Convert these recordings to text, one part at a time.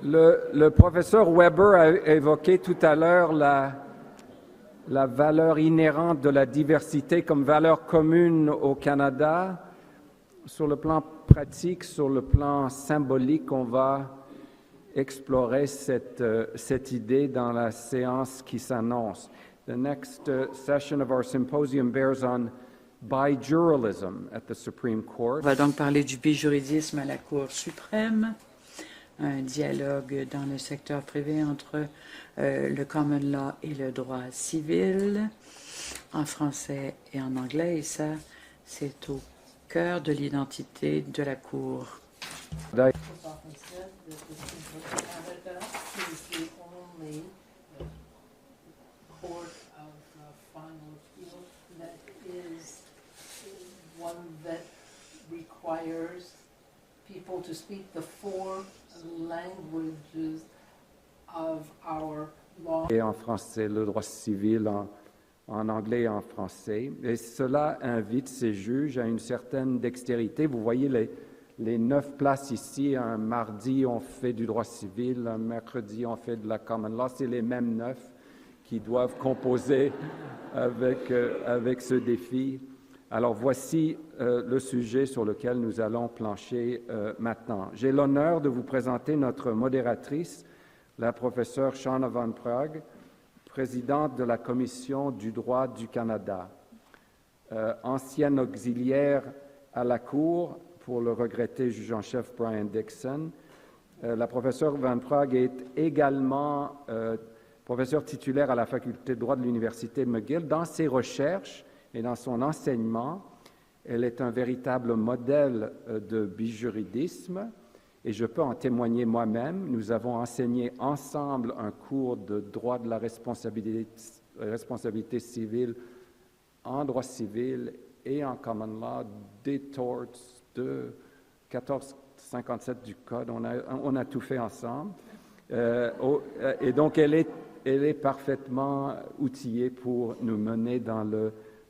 Le professeur Weber a évoqué tout à l'heure la valeur inhérente de la diversité comme valeur commune au Canada. Sur le plan pratique, sur le plan symbolique, on va explorer cette idée dans la séance qui s'annonce. The next session of our symposium bears on bijuralism at the Supreme Court. On va donc parler du bijuridisme à la Cour suprême, un dialogue dans le secteur privé entre le common law et le droit civil, en français et en anglais, et ça, c'est au cœur de l'identité de la Cour. Requires people to speak the four languages of our law. Et en français, le droit civil en anglais et en français. Et cela invite ces juges à une certaine dextérité. Vous voyez les 9 places ici. Un mardi, on fait du droit civil. Un mercredi, on fait de la common law. C'est les mêmes 9 qui doivent composer avec ce défi. Alors, voici le sujet sur lequel nous allons plancher maintenant. J'ai l'honneur de vous présenter notre modératrice, la professeure Shauna Van Praag, présidente de la Commission du droit du Canada, ancienne auxiliaire à la Cour pour le regretté juge en chef Brian Dixon. La professeure Van Praag est également professeure titulaire à la faculté de droit de l'Université McGill. Dans ses recherches et dans son enseignement, elle est un véritable modèle de bijuridisme et je peux en témoigner moi-même. Nous avons enseigné ensemble un cours de droit de la responsabilité civile en droit civil et en common law, des torts de 1457 du Code. On a tout fait ensemble. Et donc, elle est parfaitement outillée pour nous mener dans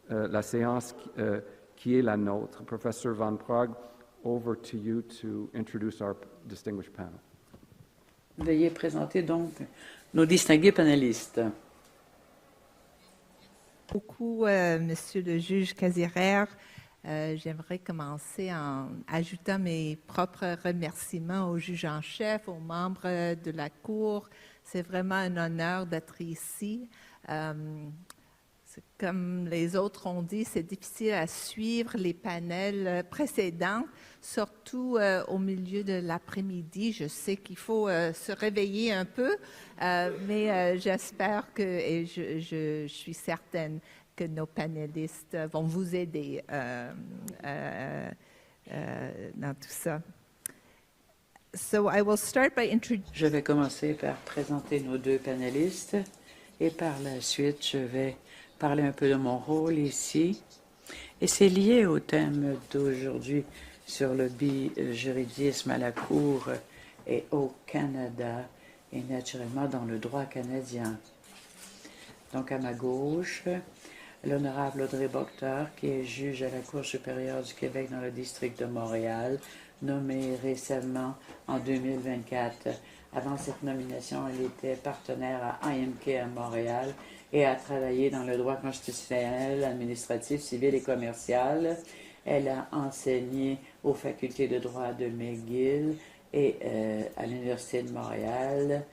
la séance qui est la nôtre. Professor Van Praag, over to you to introduce our distinguished panel. Veuillez présenter donc nos distingués panélistes. Beaucoup, Monsieur le juge Casirère. J'aimerais commencer en ajoutant mes propres remerciements au juge en chef, aux membres de la Cour. C'est vraiment un honneur d'être ici. Comme les autres ont dit, c'est difficile à suivre les panels précédents, surtout au milieu de l'après-midi. Je sais qu'il faut se réveiller un peu, mais j'espère que, et je suis certaine que nos panélistes vont vous aider dans tout ça. Je vais commencer par présenter nos 2 panélistes et par la suite, je vais parler un peu de mon rôle ici. Et c'est lié au thème d'aujourd'hui sur le bijuridisme à la Cour et au Canada et naturellement dans le droit canadien. Donc à ma gauche, l'honorable Audrey Boctor, qui est juge à la Cour supérieure du Québec dans le district de Montréal, nommée récemment en 2024. Avant cette nomination, elle était partenaire à IMK à Montréal et a travaillé dans le droit constitutionnel, administratif, civil et commercial. Elle a enseigné aux facultés de droit de McGill et à l'Université de Montréal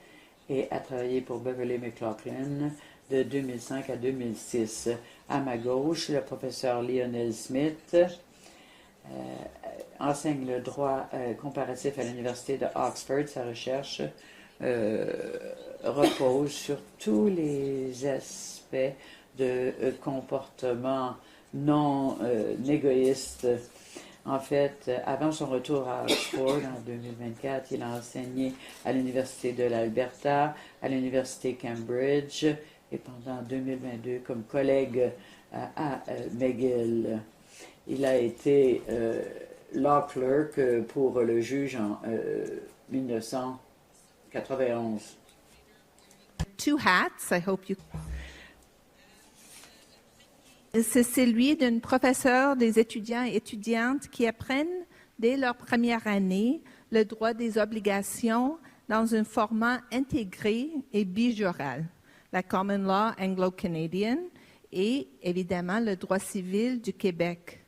et a travaillé pour Beverly McLaughlin de 2005 à 2006. À ma gauche, le professeur Lionel Smith enseigne le droit comparatif à l'Université de Oxford. Sa recherche repose sur tous les aspects de comportement non égoïste. En fait, avant son retour à Oxford en 2024, il a enseigné à l'Université de l'Alberta, à l'Université Cambridge et pendant 2022 comme collègue à McGill. Il a été law clerk pour le juge en 1991. Two hats, I hope you... C'est celui d'une professeure des étudiants et étudiantes qui apprennent dès leur première année le droit des obligations dans un format intégré et bijural, la common law anglo-canadienne et évidemment le droit civil du Québec.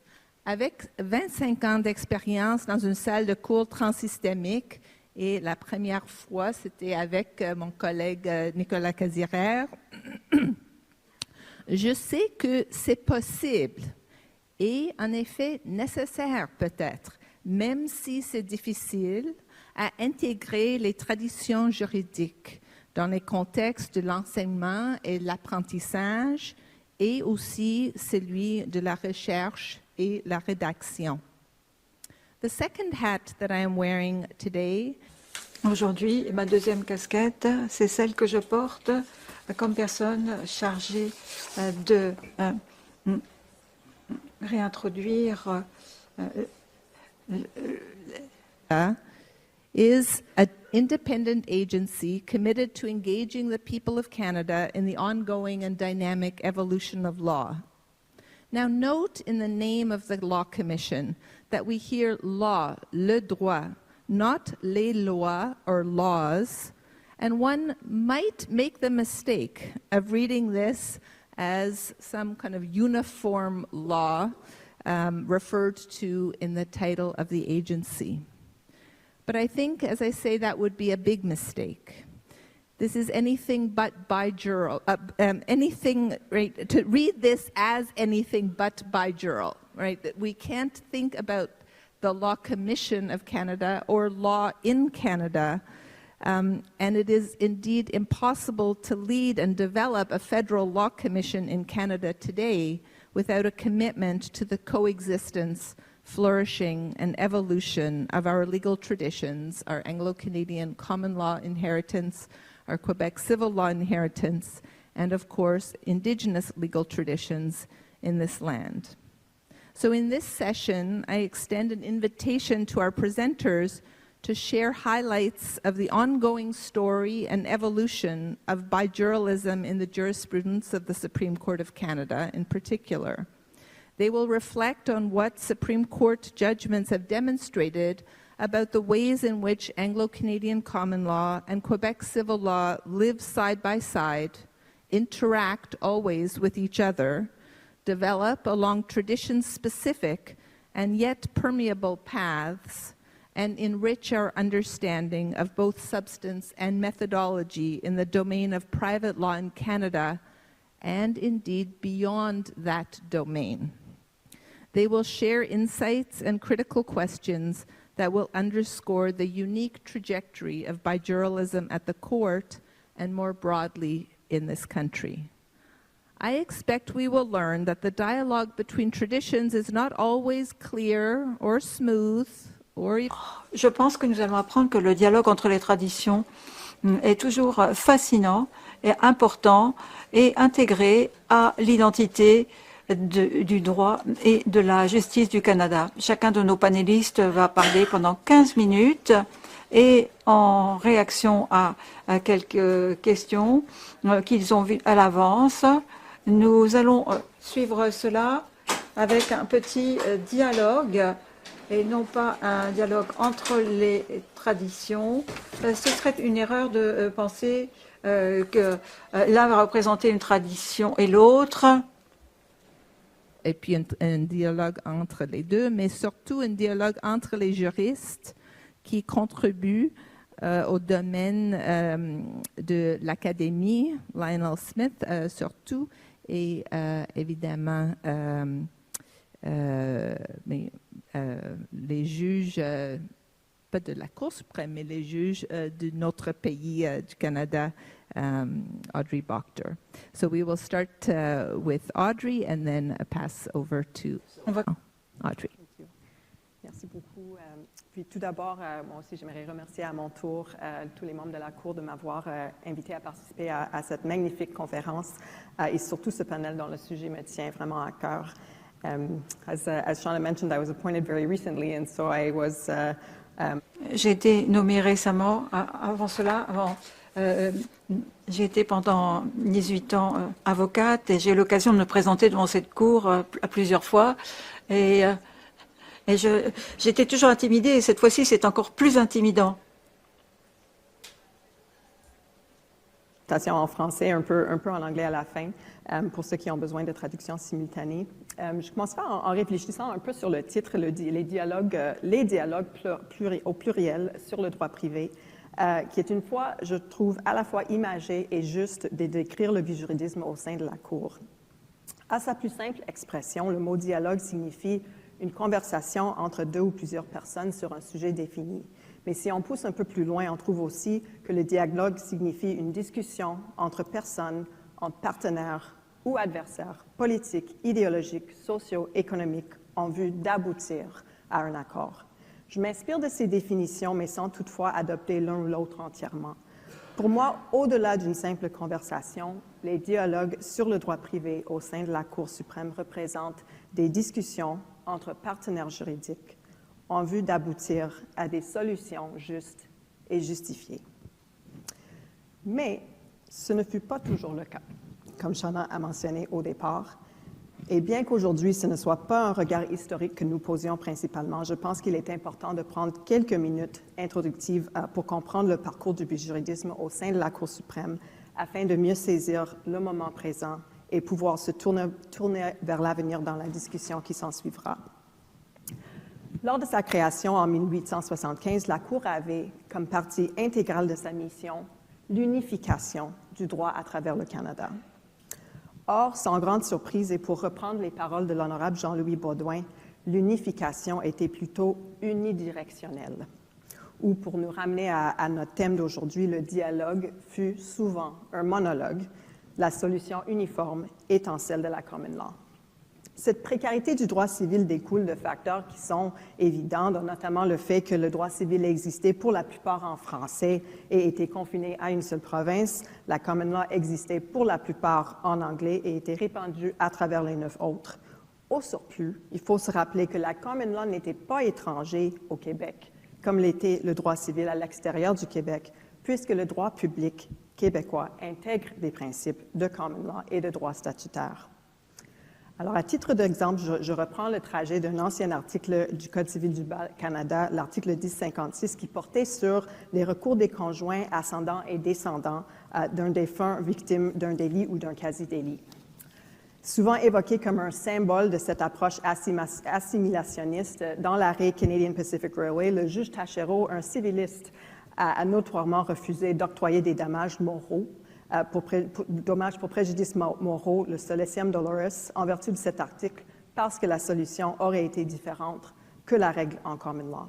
Avec 25 ans d'expérience dans une salle de cours transsystémique, et la première fois, c'était avec mon collègue Nicolas Cazirère, je sais que c'est possible et en effet nécessaire peut-être, même si c'est difficile, à intégrer les traditions juridiques dans les contextes de l'enseignement et de l'apprentissage et aussi celui de la recherche et la rédaction. The second hat that I am wearing today. Aujourd'hui, ma deuxième casquette, c'est celle que je porte comme personne chargée de réintroduire is an independent agency committed to engaging the people of Canada in the ongoing and dynamic evolution of law. Now note in the name of the Law Commission that we hear law, le droit, not les lois or laws, and one might make the mistake of reading this as some kind of uniform law referred to in the title of the agency. But I think, as I say, that would be a big mistake. This is anything but bijural, right? To read this as anything but bijural, right? That we can't think about the Law Commission of Canada or law in Canada, and it is indeed impossible to lead and develop a federal law commission in Canada today without a commitment to the coexistence, flourishing, and evolution of our legal traditions, our Anglo-Canadian common law inheritance, our Quebec civil law inheritance, and of course, Indigenous legal traditions in this land. So in this session, I extend an invitation to our presenters to share highlights of the ongoing story and evolution of bijuralism in the jurisprudence of the Supreme Court of Canada in particular. They will reflect on what Supreme Court judgments have demonstrated about the ways in which Anglo-Canadian common law and Quebec civil law live side by side, interact always with each other, develop along tradition-specific and yet permeable paths, and enrich our understanding of both substance and methodology in the domain of private law in Canada, and indeed beyond that domain. They will share insights and critical questions that will underscore the unique trajectory of bijuralism at the court and more broadly in this country. I expect we will learn that the dialogue between traditions is not always clear or smooth or... Je pense que nous allons apprendre que le dialogue entre les traditions est toujours fascinant et important et intégré à l'identité du droit et de la justice du Canada. Chacun de nos panélistes va parler pendant 15 minutes et en réaction à quelques questions qu'ils ont vues à l'avance, nous allons suivre cela avec un petit dialogue et non pas un dialogue entre les traditions. Ce serait une erreur de penser que l'un va représenter une tradition et l'autre. Et puis un dialogue entre les deux, mais surtout un dialogue entre les juristes qui contribuent au domaine de l'académie, Lionel Smith surtout, et évidemment les juges, pas de la Cour suprême, mais les juges de notre pays, du Canada, Audrey Bochter. So we will start with Audrey and then pass over to Audrey. Merci beaucoup. Puis tout d'abord, moi aussi, j'aimerais remercier à mon tour tous les membres de la Cour de m'avoir invité à participer à cette magnifique conférence et surtout ce panel dont le sujet me tient vraiment à cœur. As Shauna mentioned, I was appointed very recently, and so I was... J'ai été nommée récemment. Avant cela, j'ai été pendant 18 ans avocate et j'ai eu l'occasion de me présenter devant cette cour à plusieurs fois. Et j'étais toujours intimidée et cette fois-ci, c'est encore plus intimidant. citation en français, un peu en anglais à la fin, pour ceux qui ont besoin de traduction simultanée. Je commencerai en réfléchissant un peu sur le titre, les dialogues au pluriel sur le droit privé, qui est une fois, je trouve, à la fois imagé et juste de décrire le bijuridisme au sein de la Cour. À sa plus simple expression, le mot dialogue signifie une conversation entre deux ou plusieurs personnes sur un sujet défini. Mais si on pousse un peu plus loin, on trouve aussi que le dialogue signifie une discussion entre personnes, entre partenaires ou adversaires politiques, idéologiques, socio-économiques en vue d'aboutir à un accord. Je m'inspire de ces définitions, mais sans toutefois adopter l'un ou l'autre entièrement. Pour moi, au-delà d'une simple conversation, les dialogues sur le droit privé au sein de la Cour suprême représentent des discussions entre partenaires juridiques en vue d'aboutir à des solutions justes et justifiées. Mais ce ne fut pas toujours le cas, comme Shana a mentionné au départ. Et bien qu'aujourd'hui, ce ne soit pas un regard historique que nous posions principalement, je pense qu'il est important de prendre quelques minutes introductives pour comprendre le parcours du bijuridisme au sein de la Cour suprême afin de mieux saisir le moment présent et pouvoir se tourner vers l'avenir dans la discussion qui s'ensuivra. Lors de sa création en 1875, la Cour avait comme partie intégrale de sa mission l'unification du droit à travers le Canada. Or, sans grande surprise, et pour reprendre les paroles de l'honorable Jean-Louis Baudouin, l'unification était plutôt unidirectionnelle. Ou pour nous ramener à notre thème d'aujourd'hui, le dialogue fut souvent un monologue, la solution uniforme étant celle de la common law. Cette précarité du droit civil découle de facteurs qui sont évidents, dont notamment le fait que le droit civil existait pour la plupart en français et était confiné à une seule province. La common law existait pour la plupart en anglais et était répandue à travers les 9 autres. Au surplus, il faut se rappeler que la common law n'était pas étranger au Québec, comme l'était le droit civil à l'extérieur du Québec, puisque le droit public québécois intègre des principes de common law et de droit statutaire. Alors, à titre d'exemple, je reprends le trajet d'un ancien article du Code civil du Canada, l'article 1056, qui portait sur les recours des conjoints, ascendants et descendants d'un défunt victime d'un délit ou d'un quasi-délit. Souvent évoqué comme un symbole de cette approche assimilationniste, dans l'arrêt Canadian Pacific Railway, le juge Taschereau, un civiliste, a notoirement refusé d'octroyer des dommages moraux dommages pour préjudice moraux, le solicium dolorus, en vertu de cet article, parce que la solution aurait été différente que la règle en common law.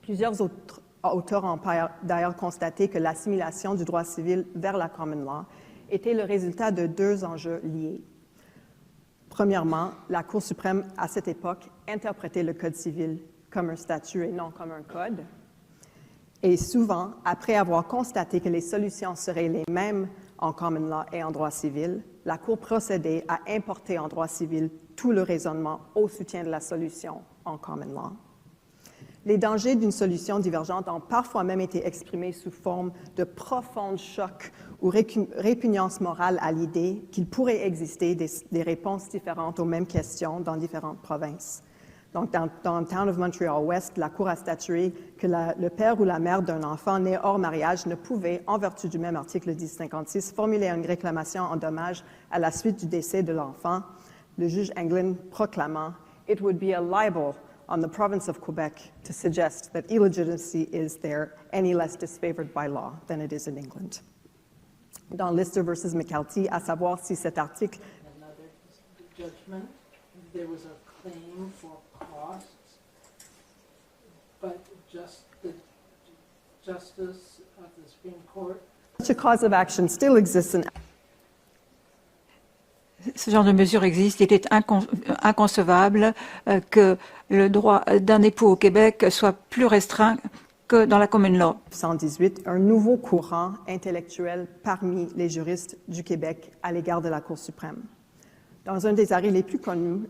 Plusieurs autres auteurs ont d'ailleurs constaté que l'assimilation du droit civil vers la common law était le résultat de 2 enjeux liés. Premièrement, la Cour suprême, à cette époque, interprétait le Code civil comme un statut et non comme un code. Et souvent, après avoir constaté que les solutions seraient les mêmes en common law et en droit civil, la Cour procédait à importer en droit civil tout le raisonnement au soutien de la solution en common law. Les dangers d'une solution divergente ont parfois même été exprimés sous forme de profonds chocs ou répugnance morale à l'idée qu'il pourrait exister des réponses différentes aux mêmes questions dans différentes provinces. Donc, dans le Town of Montreal-Ouest, la Cour a statué que le père ou la mère d'un enfant né hors mariage ne pouvait, en vertu du même article 1056, formuler une réclamation en dommages à la suite du décès de l'enfant, le juge Anglin proclamant « It would be a libel on the province of Quebec to suggest that illegitimacy is there any less disfavored by law than it is in England. » Dans Lister versus McKelty, à savoir si cet article Another judgment, there was a claim for costs, but just the justice of the Supreme Court. Such a cause of action still exists in ce genre de mesure existe. Il est inconcevable que le droit d'un époux au Québec soit plus restreint que dans la common law. 1918, un nouveau courant intellectuel parmi les juristes du Québec à l'égard de la Cour suprême. Dans un des arrêts les plus connus,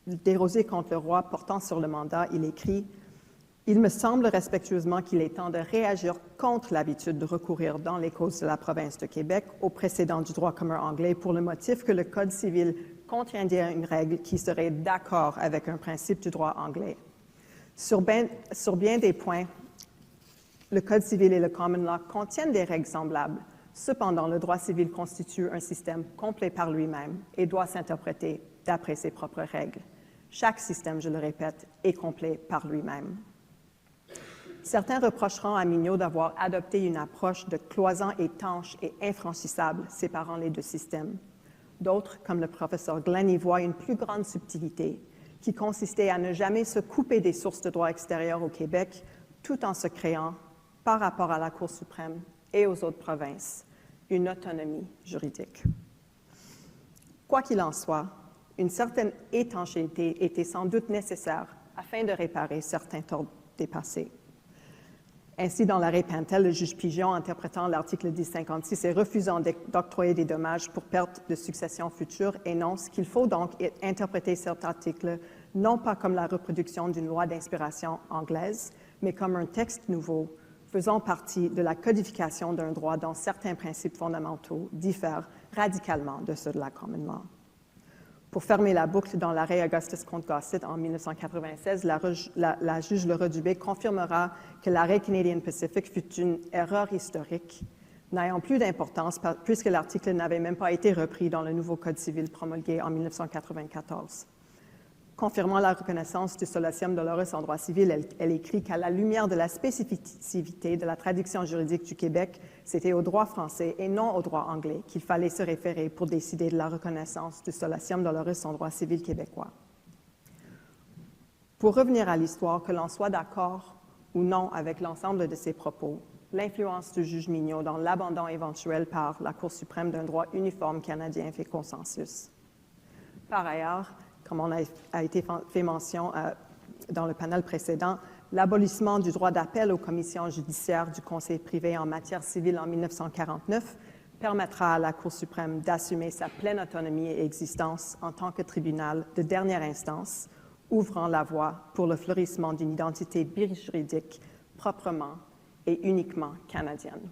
Desrosiers contre le roi portant sur le mandat, il écrit « Il me semble respectueusement qu'il est temps de réagir contre l'habitude de recourir dans les causes de la province de Québec aux précédents du droit commun anglais pour le motif que le Code civil contiendrait une règle qui serait d'accord avec un principe du droit anglais. Sur bien des points, le Code civil et le common law contiennent des règles semblables, Cependant, le droit civil constitue un système complet par lui-même et doit s'interpréter d'après ses propres règles. Chaque système, je le répète, est complet par lui-même. Certains reprocheront à Mignot d'avoir adopté une approche de cloison étanche et infranchissable séparant les deux systèmes. D'autres, comme le professeur Glenn, y voient une plus grande subtilité qui consistait à ne jamais se couper des sources de droit extérieur au Québec tout en se créant, par rapport à la Cour suprême et aux autres provinces, une autonomie juridique. Quoi qu'il en soit, une certaine étanchéité était sans doute nécessaire afin de réparer certains torts dépassés. Ainsi, dans l'arrêt Pantel, le juge Pigeon, interprétant l'article 1056 et refusant d'octroyer des dommages pour perte de succession future, énonce qu'il faut donc interpréter cet article non pas comme la reproduction d'une loi d'inspiration anglaise, mais comme un texte nouveau faisant partie de la codification d'un droit dont certains principes fondamentaux diffèrent radicalement de ceux de la common law. Pour fermer la boucle, dans l'arrêt Augustus contre Gossett en 1996, la juge Laura Dubé confirmera que l'arrêt Canadian Pacific fut une erreur historique, n'ayant plus d'importance puisque l'article n'avait même pas été repris dans le nouveau Code civil promulgué en 1994. Confirmant la reconnaissance du solatium doloris en droit civil, elle écrit qu'à la lumière de la spécificité de la traduction juridique du Québec, c'était au droit français et non au droit anglais qu'il fallait se référer pour décider de la reconnaissance du solatium doloris en droit civil québécois. Pour revenir à l'histoire, que l'on soit d'accord ou non avec l'ensemble de ces propos, l'influence du juge Mignot dans l'abandon éventuel par la Cour suprême d'un droit uniforme canadien fait consensus. Par ailleurs, comme on a été fait mention dans le panel précédent, l'abolissement du droit d'appel aux commissions judiciaires du Conseil privé en matière civile en 1949 permettra à la Cour suprême d'assumer sa pleine autonomie et existence en tant que tribunal de dernière instance, ouvrant la voie pour le fleurissement d'une identité juridique proprement et uniquement canadienne.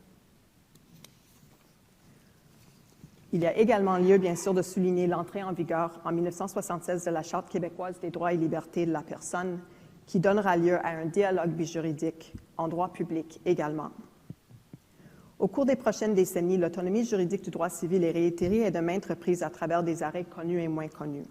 Il y a également lieu, bien sûr, de souligner l'entrée en vigueur en 1976 de la Charte québécoise des droits et libertés de la personne, qui donnera lieu à un dialogue bijuridique en droit public également. Au cours des prochaines décennies, l'autonomie juridique du droit civil est réitérée et de maintes reprises à travers des arrêts connus et moins connus.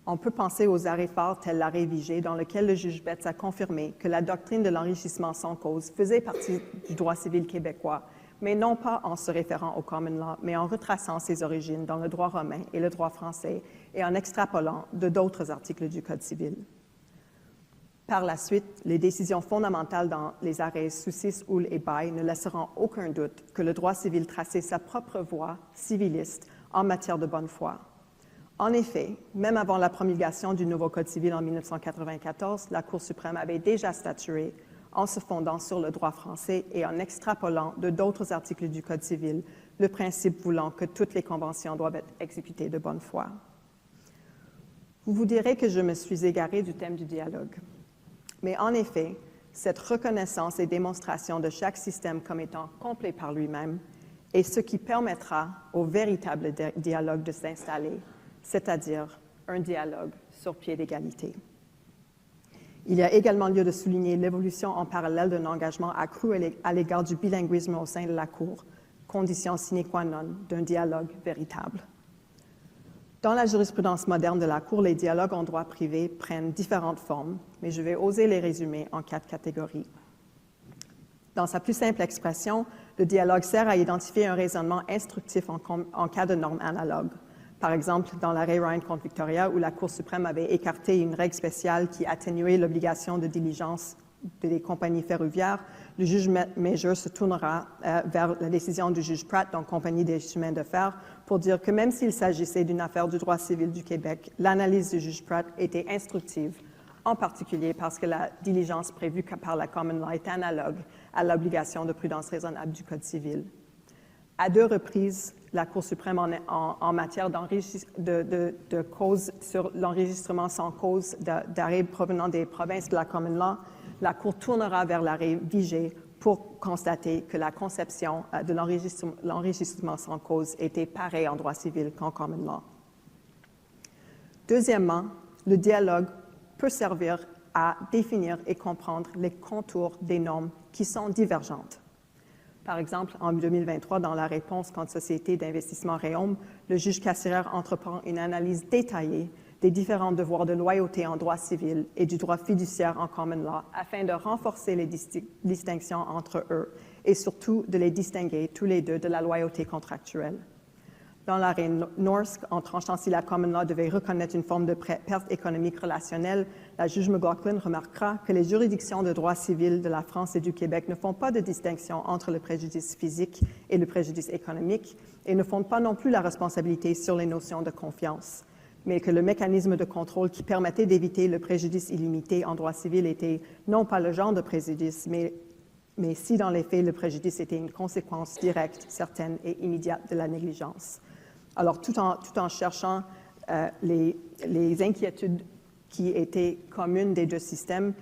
On peut penser aux arrêts phares tels l'arrêt Vigée, dans lequel le juge Betts a confirmé que la doctrine de l'enrichissement sans cause faisait partie du droit civil québécois, mais non pas en se référant au common law, mais en retraçant ses origines dans le droit romain et le droit français et en extrapolant de d'autres articles du Code civil. Par la suite, les décisions fondamentales dans les arrêts Soucis, Houle et Baye ne laisseront aucun doute que le droit civil traçait sa propre voie civiliste en matière de bonne foi. En effet, même avant la promulgation du nouveau Code civil en 1994, la Cour suprême avait déjà statué en se fondant sur le droit français et en extrapolant de d'autres articles du Code civil, le principe voulant que toutes les conventions doivent être exécutées de bonne foi. Vous vous direz que je me suis égarée du thème du dialogue. Mais en effet, cette reconnaissance et démonstration de chaque système comme étant complet par lui-même est ce qui permettra au véritable dialogue de s'installer, c'est-à-dire un dialogue sur pied d'égalité. Il y a également lieu de souligner l'évolution en parallèle d'un engagement accru à l'égard du bilinguisme au sein de la Cour, condition sine qua non d'un dialogue véritable. Dans la jurisprudence moderne de la Cour, les dialogues en droit privé prennent différentes formes, mais je vais oser les résumer en 4 catégories. Dans sa plus simple expression, le dialogue sert à identifier un raisonnement instructif en cas de normes analogues. Par exemple, dans l'arrêt Ryan contre Victoria, où la Cour suprême avait écarté une règle spéciale qui atténuait l'obligation de diligence des compagnies ferroviaires, le juge Major se tournera vers la décision du juge Pratt, donc Compagnie des chemins de fer, pour dire que même s'il s'agissait d'une affaire du droit civil du Québec, l'analyse du juge Pratt était instructive, en particulier parce que la diligence prévue par la common law est analogue à l'obligation de prudence raisonnable du Code civil. À 2 reprises, la Cour suprême en matière de cause sur l'enregistrement sans cause d'arrêts provenant des provinces de la common law, la Cour tournera vers l'arrêt Vigée pour constater que la conception de l'enregistrement sans cause était pareille en droit civil qu'en common law. Deuxièmement, le dialogue peut servir à définir et comprendre les contours des normes qui sont divergentes. Par exemple, en 2023, dans la réponse contre Société d'investissement Réaume, le juge Cassirer entreprend une analyse détaillée des différents devoirs de loyauté en droit civil et du droit fiduciaire en common law afin de renforcer les distinctions entre eux et surtout de les distinguer tous les deux de la loyauté contractuelle. Dans l'arrêt Norsk, en tranchant si la common law devait reconnaître une forme de perte économique relationnelle, la juge McLaughlin remarquera que les juridictions de droit civil de la France et du Québec ne font pas de distinction entre le préjudice physique et le préjudice économique et ne fondent pas non plus la responsabilité sur les notions de confiance, mais que le mécanisme de contrôle qui permettait d'éviter le préjudice illimité en droit civil était non pas le genre de préjudice, mais si dans les faits le préjudice était une conséquence directe, certaine et immédiate de la négligence. Alors, tout en cherchant les inquiétudes qui étaient communes des deux systèmes,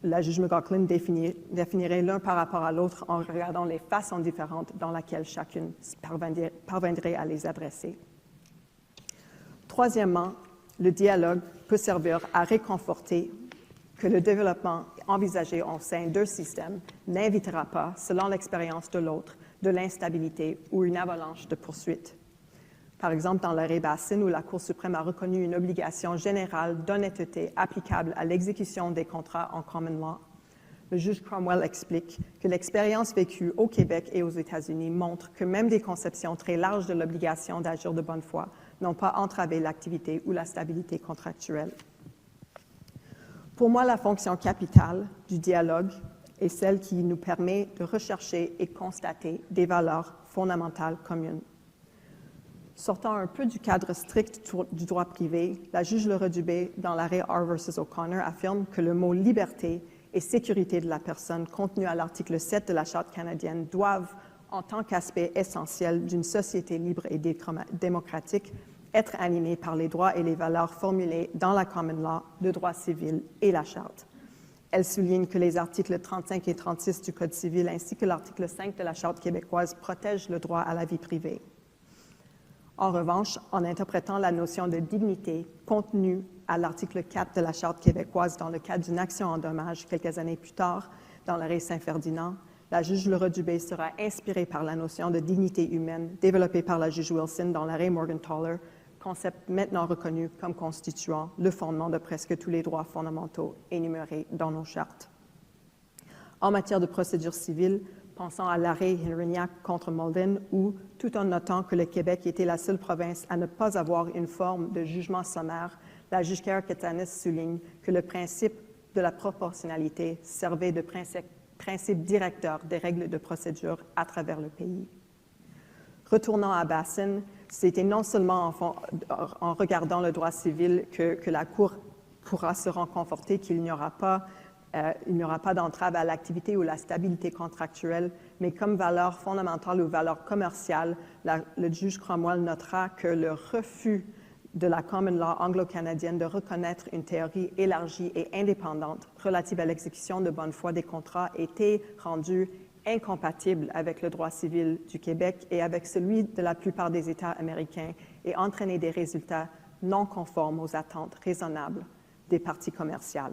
la juge McLaughlin définirait l'un par rapport à l'autre en regardant les façons différentes dans lesquelles chacune parviendrait à les adresser. Troisièmement, le dialogue peut servir à réconforter que le développement envisagé au sein d'un système n'invitera pas, selon l'expérience de l'autre, de l'instabilité ou une avalanche de poursuites. Par exemple, dans l'arrêt Bassin, où la Cour suprême a reconnu une obligation générale d'honnêteté applicable à l'exécution des contrats en common law, le juge Cromwell explique que l'expérience vécue au Québec et aux États-Unis montre que même des conceptions très larges de l'obligation d'agir de bonne foi n'ont pas entravé l'activité ou la stabilité contractuelle. Pour moi, la fonction capitale du dialogue est celle qui nous permet de rechercher et constater des valeurs fondamentales communes. Sortant un peu du cadre strict du droit privé, la juge Laura Dubé, dans l'arrêt R versus O'Connor, affirme que le mot « liberté » et « sécurité de la personne » contenu à l'article 7 de la Charte canadienne doivent, en tant qu'aspect essentiel d'une société libre et démocratique, être animés par les droits et les valeurs formulées dans la common law, le droit civil et la Charte. Elle souligne que les articles 35 et 36 du Code civil ainsi que l'article 5 de la Charte québécoise protègent le droit à la vie privée. En revanche, en interprétant la notion de dignité contenue à l'article 4 de la Charte québécoise dans le cadre d'une action en dommages quelques années plus tard, dans l'arrêt Saint-Ferdinand, la juge Laura Dubé sera inspirée par la notion de dignité humaine développée par la juge Wilson dans l'arrêt Morgentaler, concept maintenant reconnu comme constituant le fondement de presque tous les droits fondamentaux énumérés dans nos chartes. En matière de procédure civile, pensant à l'arrêt Henrignac contre Molden, où, tout en notant que le Québec était la seule province à ne pas avoir une forme de jugement sommaire, la juge Karakatsanis souligne que le principe de la proportionnalité servait de principe directeur des règles de procédure à travers le pays. Retournant à Bassin, c'était non seulement en regardant le droit civil que la Cour pourra se réconforter qu'il n'y aura pas d'entrave à l'activité ou la stabilité contractuelle, mais comme valeur fondamentale ou valeur commerciale, le juge Cromwell notera que le refus de la common law anglo-canadienne de reconnaître une théorie élargie et indépendante relative à l'exécution de bonne foi des contrats était rendu incompatible avec le droit civil du Québec et avec celui de la plupart des États américains et entraînait des résultats non conformes aux attentes raisonnables des parties commerciales.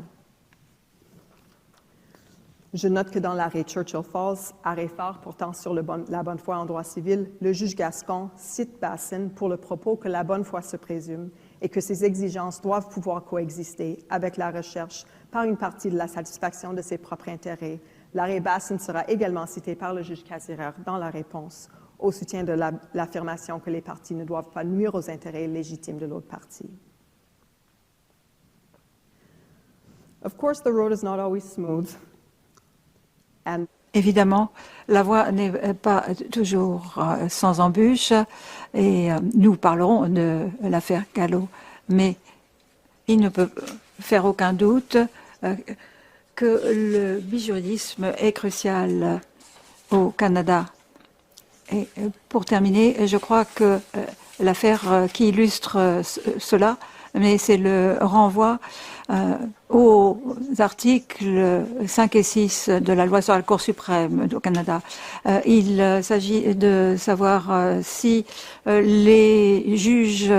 Je note que dans l'arrêt Churchill Falls, arrêt phare portant sur la bonne foi en droit civil, le juge Gascon cite Bassin pour le propos que la bonne foi se présume et que ces exigences doivent pouvoir coexister avec la recherche par une partie de la satisfaction de ses propres intérêts. L'arrêt Bassin sera également cité par le juge Cassirer dans la réponse au soutien de l'affirmation que les parties ne doivent pas nuire aux intérêts légitimes de l'autre partie. Of course, the road is not always smooth. Évidemment, la voie n'est pas toujours sans embûches et nous parlerons de l'affaire Gallo, mais il ne peut faire aucun doute que le bijuridisme est crucial au Canada. Et pour terminer, je crois que l'affaire qui illustre cela, mais c'est le renvoi aux articles 5 et 6 de la loi sur la Cour suprême au Canada. Il s'agit de savoir si les juges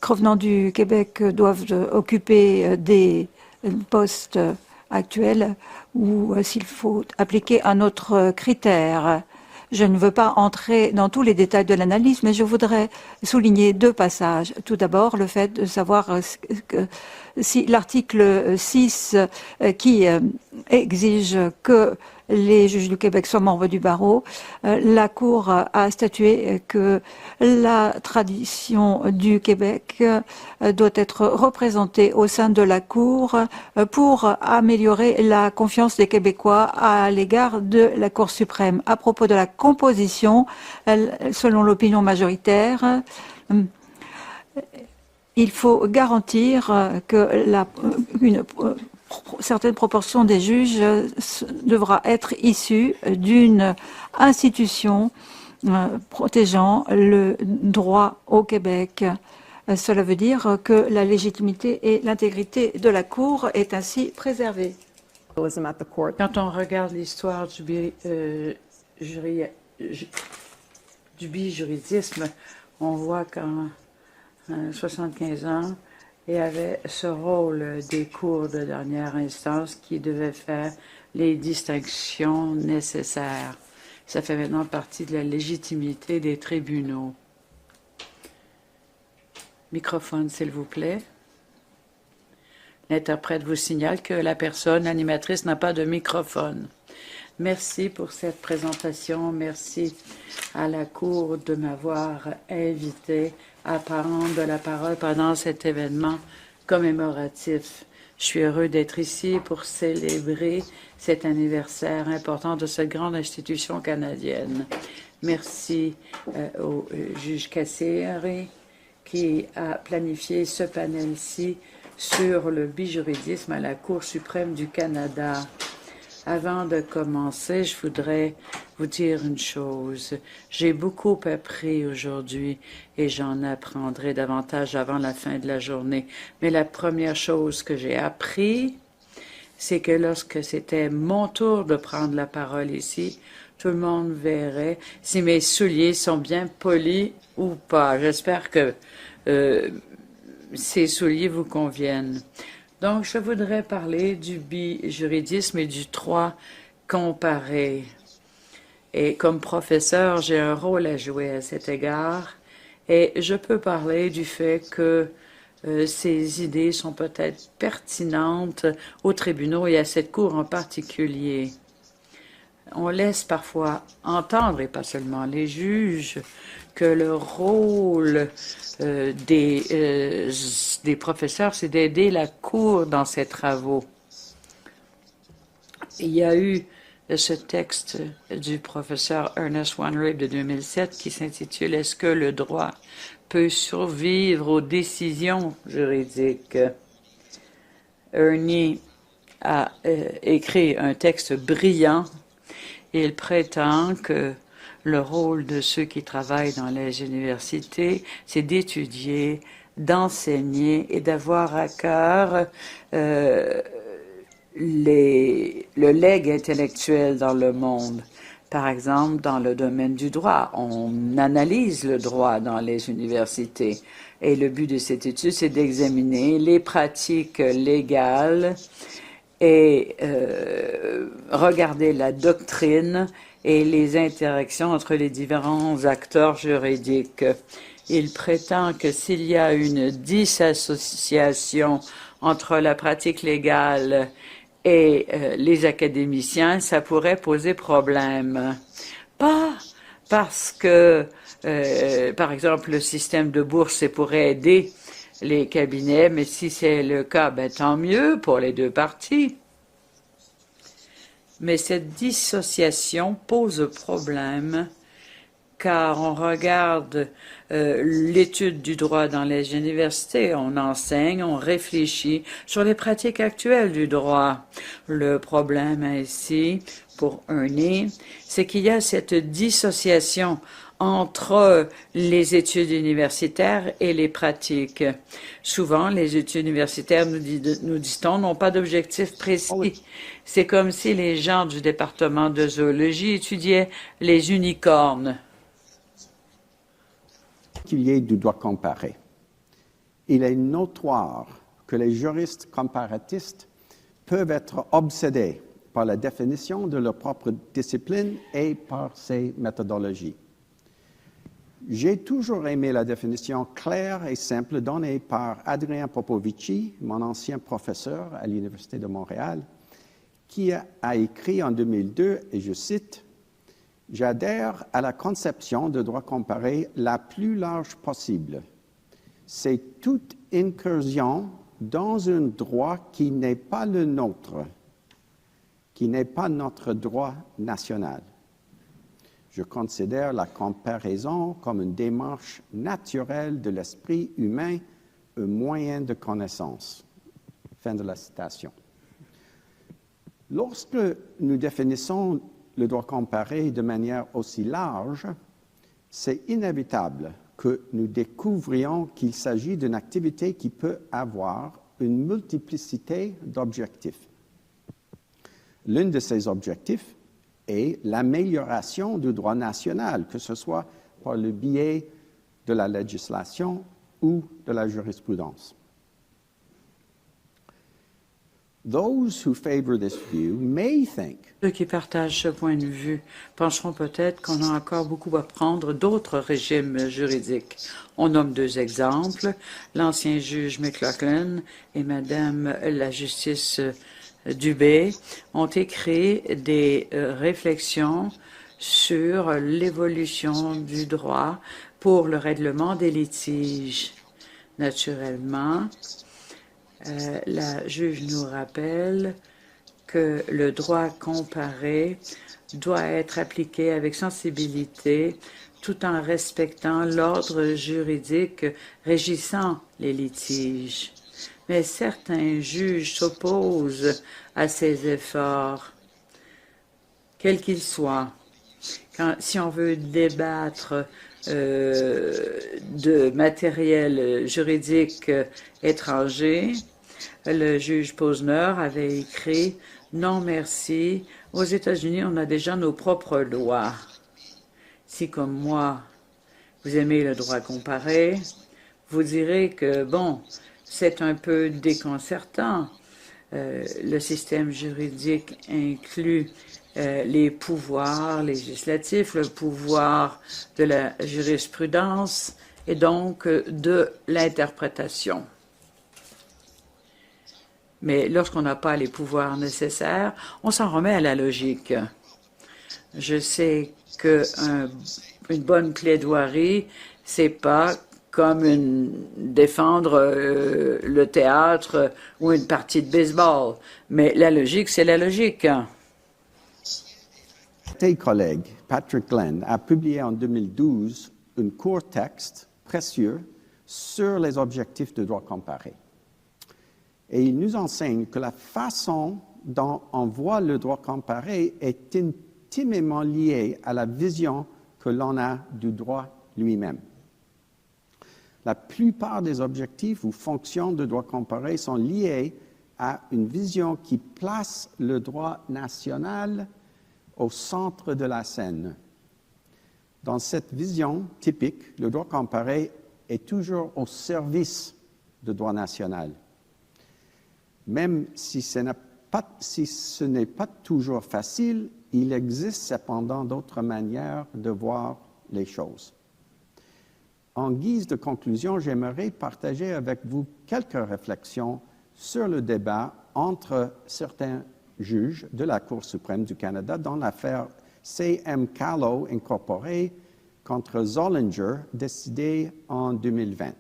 provenant du Québec doivent occuper des postes actuel ou s'il faut appliquer un autre critère. Je ne veux pas entrer dans tous les détails de l'analyse, mais je voudrais souligner 2 passages. Tout d'abord, le fait de savoir que si l'article 6 qui exige que les juges du Québec soient membres du barreau, la Cour a statué que la tradition du Québec doit être représentée au sein de la Cour pour améliorer la confiance des Québécois à l'égard de la Cour suprême. À propos de la composition, selon l'opinion majoritaire, il faut garantir que une certaine proportion des juges devra être issue d'une institution protégeant le droit au Québec. Cela veut dire que la légitimité et l'intégrité de la Cour est ainsi préservée. Quand on regarde l'histoire du bijuridisme, on voit qu'en 75 ans, il y avait ce rôle des cours de dernière instance qui devaient faire les distinctions nécessaires. Ça fait maintenant partie de la légitimité des tribunaux. Microphone, s'il vous plaît. L'interprète vous signale que la personne animatrice n'a pas de microphone. Merci pour cette présentation. Merci à la Cour de m'avoir invité à prendre la parole pendant cet événement commémoratif. Je suis heureux d'être ici pour célébrer cet anniversaire important de cette grande institution canadienne. Merci au juge Cassière qui a planifié ce panel-ci sur le bijuridisme à la Cour suprême du Canada. Avant de commencer, je voudrais vous dire une chose. J'ai beaucoup appris aujourd'hui et j'en apprendrai davantage avant la fin de la journée. Mais la première chose que j'ai appris, c'est que lorsque c'était mon tour de prendre la parole ici, tout le monde verrait si mes souliers sont bien polis ou pas. J'espère que ces souliers vous conviennent. Donc, je voudrais parler du bijuridisme et du droit comparé. Et comme professeur, j'ai un rôle à jouer à cet égard. Et je peux parler du fait que ces idées sont peut-être pertinentes aux tribunaux et à cette Cour en particulier. On laisse parfois entendre, et pas seulement les juges, que le rôle des professeurs, c'est d'aider la Cour dans ses travaux. Il y a eu ce texte du professeur Ernest Wanrig de 2007 qui s'intitule « Est-ce que le droit peut survivre aux décisions juridiques ?» Ernie a écrit un texte brillant. Il prétend que le rôle de ceux qui travaillent dans les universités, c'est d'étudier, d'enseigner et d'avoir à cœur le legs intellectuel dans le monde. Par exemple, dans le domaine du droit, on analyse le droit dans les universités. Et le but de cette étude, c'est d'examiner les pratiques légales et regarder la doctrine et les interactions entre les différents acteurs juridiques. Il prétend que s'il y a une dissociation entre la pratique légale et les académiciens, ça pourrait poser problème. Pas parce que, par exemple, le système de bourse pourrait aider les cabinets, mais si c'est le cas, ben, tant mieux pour les deux parties. Mais cette dissociation pose problème car on regarde l'étude du droit dans les universités, on enseigne, on réfléchit sur les pratiques actuelles du droit. Le problème ici, pour Ernie, c'est qu'il y a cette dissociation entre les études universitaires et les pratiques. Souvent, les études universitaires, nous dit-on, n'ont pas d'objectif précis. C'est comme si les gens du département de zoologie étudiaient les unicornes. Qu'il y ait du droit comparé. Il est notoire que les juristes comparatistes peuvent être obsédés par la définition de leur propre discipline et par ses méthodologies. J'ai toujours aimé la définition claire et simple donnée par Adrien Popovici, mon ancien professeur à l'Université de Montréal, qui a écrit en 2002, et je cite, « J'adhère à la conception de droit comparé la plus large possible. C'est toute incursion dans un droit qui n'est pas le nôtre, qui n'est pas notre droit national. Je considère la comparaison comme une démarche naturelle de l'esprit humain, un moyen de connaissance. » Fin de la citation. Lorsque nous définissons le droit comparé de manière aussi large, c'est inévitable que nous découvrions qu'il s'agit d'une activité qui peut avoir une multiplicité d'objectifs. L'un de ces objectifs est l'amélioration du droit national, que ce soit par le biais de la législation ou de la jurisprudence. Those who favor this view may think Ceux qui partagent ce point de vue penseront peut-être qu'on a encore beaucoup à prendre d'autres régimes juridiques. On nomme deux exemples, l'ancien juge McLaughlin et Madame la justice Dubé ont écrit des réflexions sur l'évolution du droit pour le règlement des litiges. Naturellement, la juge nous rappelle que le droit comparé doit être appliqué avec sensibilité tout en respectant l'ordre juridique régissant les litiges. Mais certains juges s'opposent à ces efforts, quels qu'ils soient. Si on veut débattre de matériel juridique étranger, le juge Posner avait écrit « Non, merci. Aux États-Unis, on a déjà nos propres lois. » Si, comme moi, vous aimez le droit comparé, vous direz que, bon, c'est un peu déconcertant. Le système juridique inclut les pouvoirs législatifs, le pouvoir de la jurisprudence et donc de l'interprétation. Mais lorsqu'on n'a pas les pouvoirs nécessaires, on s'en remet à la logique. Je sais qu'une bonne plaidoirie, c'est pas comme défendre le théâtre ou une partie de baseball. Mais la logique, c'est la logique. Tes collègues, Patrick Glenn, a publié en 2012 un court texte précieux sur les objectifs de droit comparé. Et il nous enseigne que la façon dont on voit le droit comparé est intimement liée à la vision que l'on a du droit lui-même. La plupart des objectifs ou fonctions de droit comparé sont liés à une vision qui place le droit national au centre de la scène. Dans cette vision typique, le droit comparé est toujours au service du droit national. Même si ce n'est pas toujours facile, il existe cependant d'autres manières de voir les choses. En guise de conclusion, j'aimerais partager avec vous quelques réflexions sur le débat entre certains juges de la Cour suprême du Canada dans l'affaire C.M. Callow Incorporé contre Zollinger, décidée en 2020.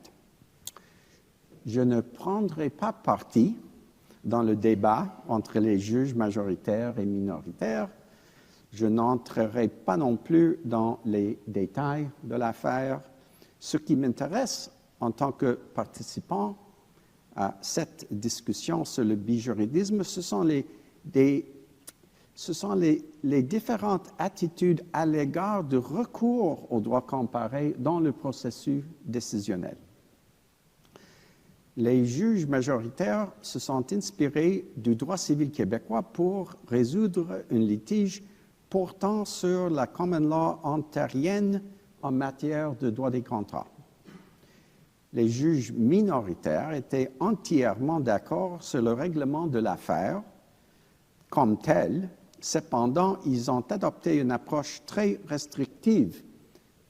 Je ne prendrai pas parti dans le débat entre les juges majoritaires et minoritaires. Je n'entrerai pas non plus dans les détails de l'affaire. Ce qui m'intéresse en tant que participant à cette discussion sur le bijuridisme, ce sont les différentes attitudes à l'égard du recours au droit comparé dans le processus décisionnel. Les juges majoritaires se sont inspirés du droit civil québécois pour résoudre un litige portant sur la common law ontarienne en matière de droit des contrats. Les juges minoritaires étaient entièrement d'accord sur le règlement de l'affaire comme tels. Cependant, ils ont adopté une approche très restrictive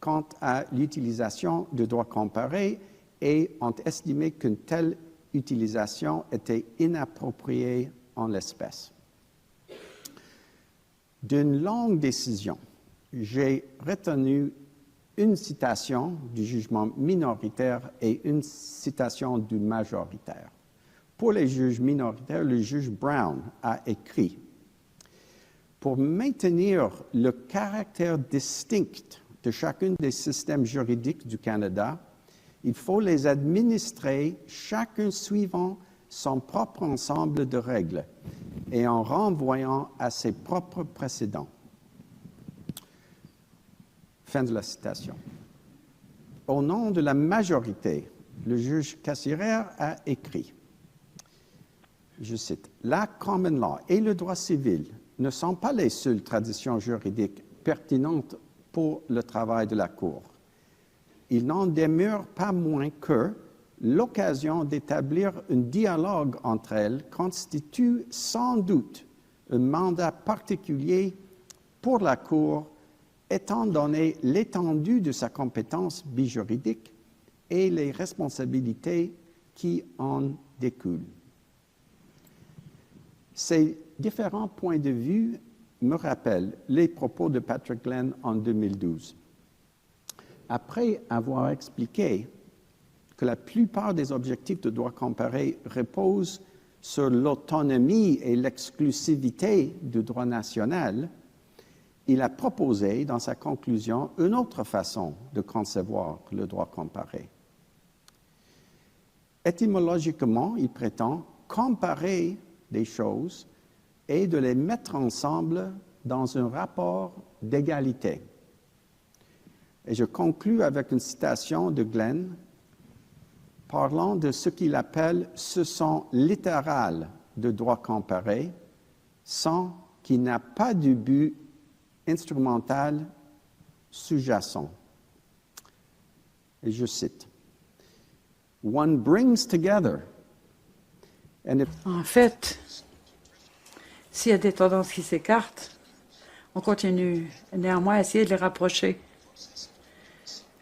quant à l'utilisation du droit comparé et ont estimé qu'une telle utilisation était inappropriée en l'espèce. D'une longue décision, j'ai retenu une citation du jugement minoritaire et une citation du majoritaire. Pour les juges minoritaires, le juge Brown a écrit « Pour maintenir le caractère distinct de chacun des systèmes juridiques du Canada, il faut les administrer chacun suivant son propre ensemble de règles et en renvoyant à ses propres précédents. » Fin de la citation. Au nom de la majorité, le juge Cassirer a écrit, je cite, « La common law et le droit civil ne sont pas les seules traditions juridiques pertinentes pour le travail de la Cour. Il n'en demeure pas moins que l'occasion d'établir un dialogue entre elles constitue sans doute un mandat particulier pour la Cour étant donné l'étendue de sa compétence bijuridique et les responsabilités qui en découlent. » Ces différents points de vue me rappellent les propos de Patrick Glenn en 2012. Après avoir expliqué que la plupart des objectifs de droit comparé reposent sur l'autonomie et l'exclusivité du droit national, il a proposé dans sa conclusion une autre façon de concevoir le droit comparé. Étymologiquement, il prétend comparer des choses et de les mettre ensemble dans un rapport d'égalité. Et je conclus avec une citation de Glenn parlant de ce qu'il appelle « ce son littéral de droit comparé, son qui n'a pas de but instrumental sous-jacent. » Et je cite, « One brings together » En fait, s'il y a des tendances qui s'écartent, on continue néanmoins à essayer de les rapprocher.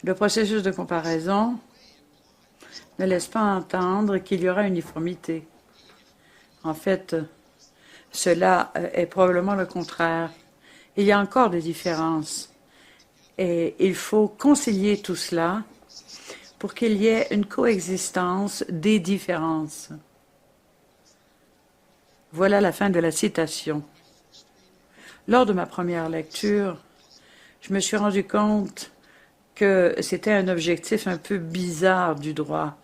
Le processus de comparaison ne laisse pas entendre qu'il y aura uniformité. En fait, cela est probablement le contraire. Il y a encore des différences et il faut concilier tout cela pour qu'il y ait une coexistence des différences. Voilà la fin de la citation. Lors de ma première lecture, je me suis rendu compte que c'était un objectif un peu bizarre du droit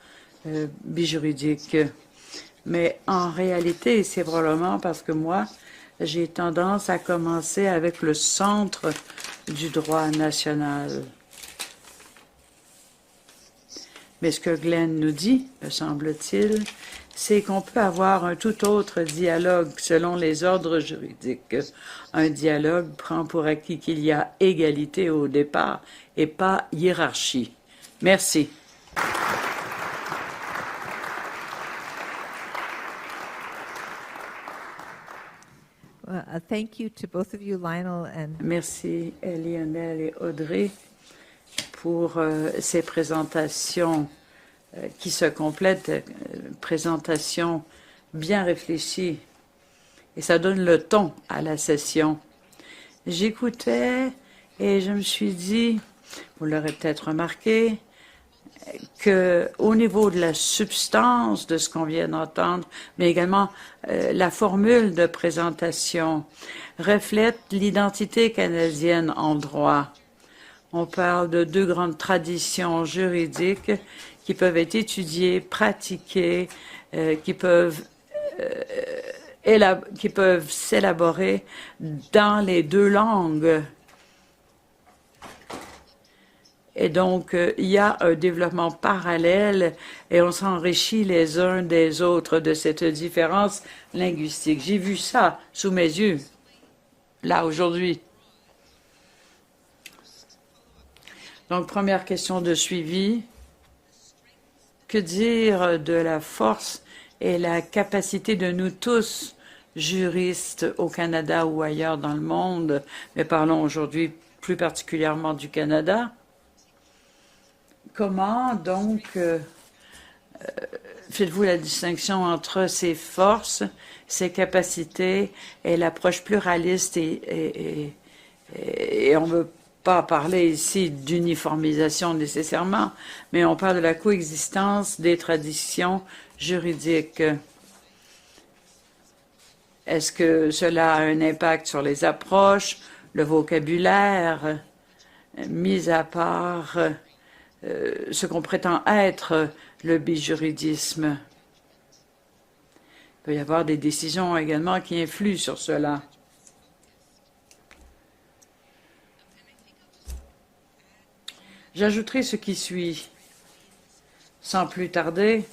bijuridique. Mais en réalité, c'est probablement parce que moi, j'ai tendance à commencer avec le centre du droit national. Mais ce que Glenn nous dit, me semble-t-il, c'est qu'on peut avoir un tout autre dialogue selon les ordres juridiques. Un dialogue prend pour acquis qu'il y a égalité au départ et pas hiérarchie. Merci. Thank you to both of you, Lionel and Merci Lionel et Audrey pour ces présentations qui se complètent, présentations bien réfléchies. Et ça donne le ton à la session. J'écoutais et je me suis dit, vous l'aurez peut-être remarqué, qu'au niveau de la substance de ce qu'on vient d'entendre, mais également la formule de présentation, reflète l'identité canadienne en droit. On parle de deux grandes traditions juridiques qui peuvent être étudiées, pratiquées, qui peuvent s'élaborer dans les deux langues. Et donc, il y a un développement parallèle et on s'enrichit les uns des autres de cette différence linguistique. J'ai vu ça sous mes yeux, là, aujourd'hui. Donc, première question de suivi. Que dire de la force et la capacité de nous tous, juristes au Canada ou ailleurs dans le monde, mais parlons aujourd'hui plus particulièrement du Canada. Comment donc faites-vous la distinction entre ces forces, ces capacités et l'approche pluraliste et on ne veut pas parler ici d'uniformisation nécessairement, mais on parle de la coexistence des traditions juridiques. Est-ce que cela a un impact sur les approches, le vocabulaire, mis à part ce qu'on prétend être le bijuridisme? Il peut y avoir des décisions également qui influent sur cela. J'ajouterai ce qui suit. Sans plus tarder,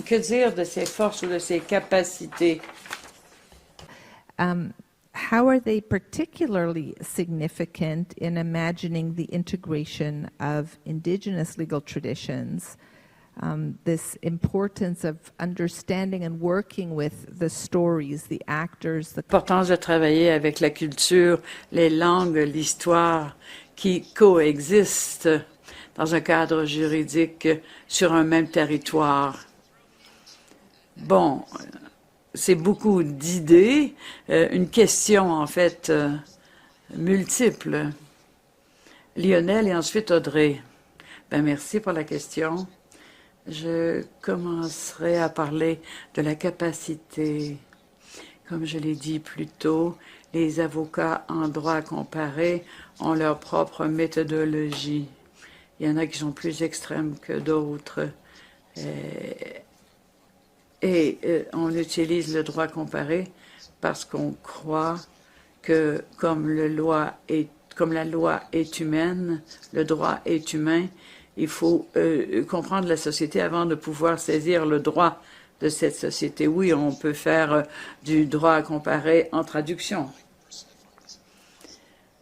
que dire de ces forces ou de ces capacités? How are they particularly significant in imagining the integration of indigenous legal traditions, this importance of understanding and working with the stories, the actors, L'importance de travailler avec la culture, les langues, l'histoire qui coexistent dans un cadre juridique sur un même territoire. Bon, c'est beaucoup d'idées, une question en fait multiple. Lionel et ensuite Audrey. Merci pour la question. Je commencerai à parler de la capacité. Comme je l'ai dit plus tôt, les avocats en droit comparé ont leur propre méthodologie. Il y en a qui sont plus extrêmes que d'autres. On utilise le droit comparé parce qu'on croit que comme la loi est humaine, le droit est humain, il faut comprendre la société avant de pouvoir saisir le droit de cette société. Oui, on peut faire du droit comparé en traduction.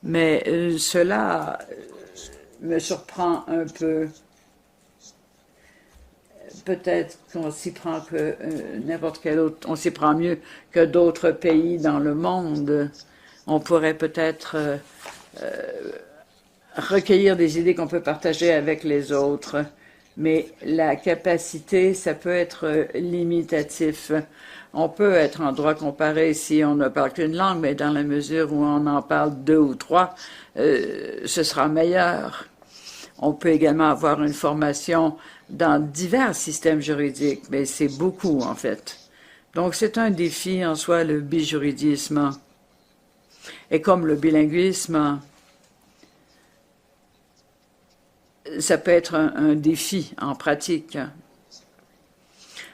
Mais cela me surprend un peu. Peut-être qu'on s'y prend que n'importe quel autre, on s'y prend mieux que d'autres pays dans le monde. On pourrait peut-être recueillir des idées qu'on peut partager avec les autres, mais la capacité, ça peut être limitatif. On peut être en droit comparé si on ne parle qu'une langue, mais dans la mesure où on en parle 2 ou 3, ce sera meilleur. On peut également avoir une formation dans divers systèmes juridiques, mais c'est beaucoup en fait. Donc c'est un défi en soi, le bijuridisme. Et comme le bilinguisme, ça peut être un défi en pratique.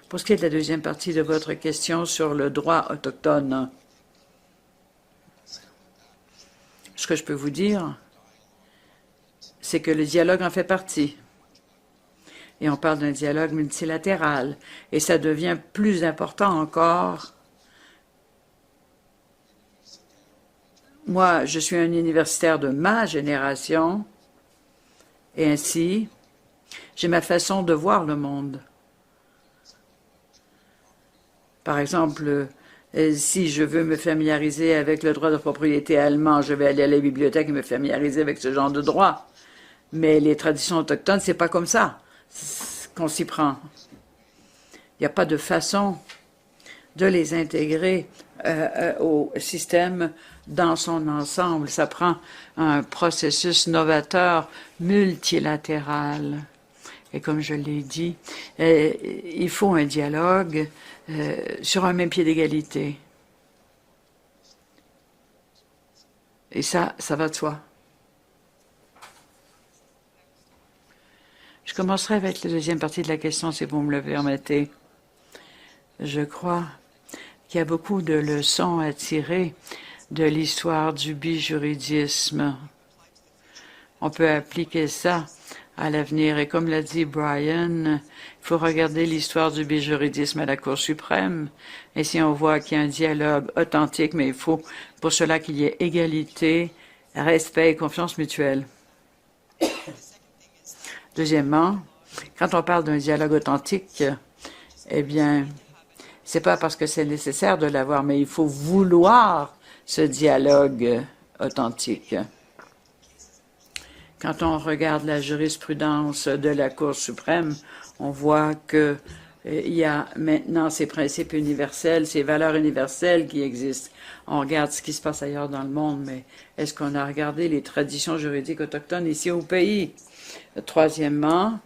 Pour ce qui est de la deuxième partie de votre question sur le droit autochtone, ce que je peux vous dire, c'est que le dialogue en fait partie. Et on parle d'un dialogue multilatéral. Et ça devient plus important encore. Moi, je suis un universitaire de ma génération. Et ainsi, j'ai ma façon de voir le monde. Par exemple, si je veux me familiariser avec le droit de propriété allemand, je vais aller à la bibliothèque et me familiariser avec ce genre de droit. Mais les traditions autochtones, c'est pas comme ça qu'on s'y prend. Il n'y a pas de façon de les intégrer au système dans son ensemble. Ça prend un processus novateur multilatéral. Et comme je l'ai dit, il faut un dialogue sur un même pied d'égalité. Et ça va de soi. Je commencerai avec la deuxième partie de la question, si vous me le permettez. Je crois qu'il y a beaucoup de leçons à tirer de l'histoire du bijuridisme. On peut appliquer ça à l'avenir. Et comme l'a dit Brian, il faut regarder l'histoire du bijuridisme à la Cour suprême. Et si on voit qu'il y a un dialogue authentique, mais il faut pour cela qu'il y ait égalité, respect et confiance mutuelle. Deuxièmement, quand on parle d'un dialogue authentique, eh bien, C'est pas parce que c'est nécessaire de l'avoir, mais il faut vouloir ce dialogue authentique. Quand on regarde la jurisprudence de la Cour suprême, on voit que il y a maintenant ces principes universels, ces valeurs universelles qui existent. On regarde ce qui se passe ailleurs dans le monde, mais est-ce qu'on a regardé les traditions juridiques autochtones ici au pays? Troisièmement,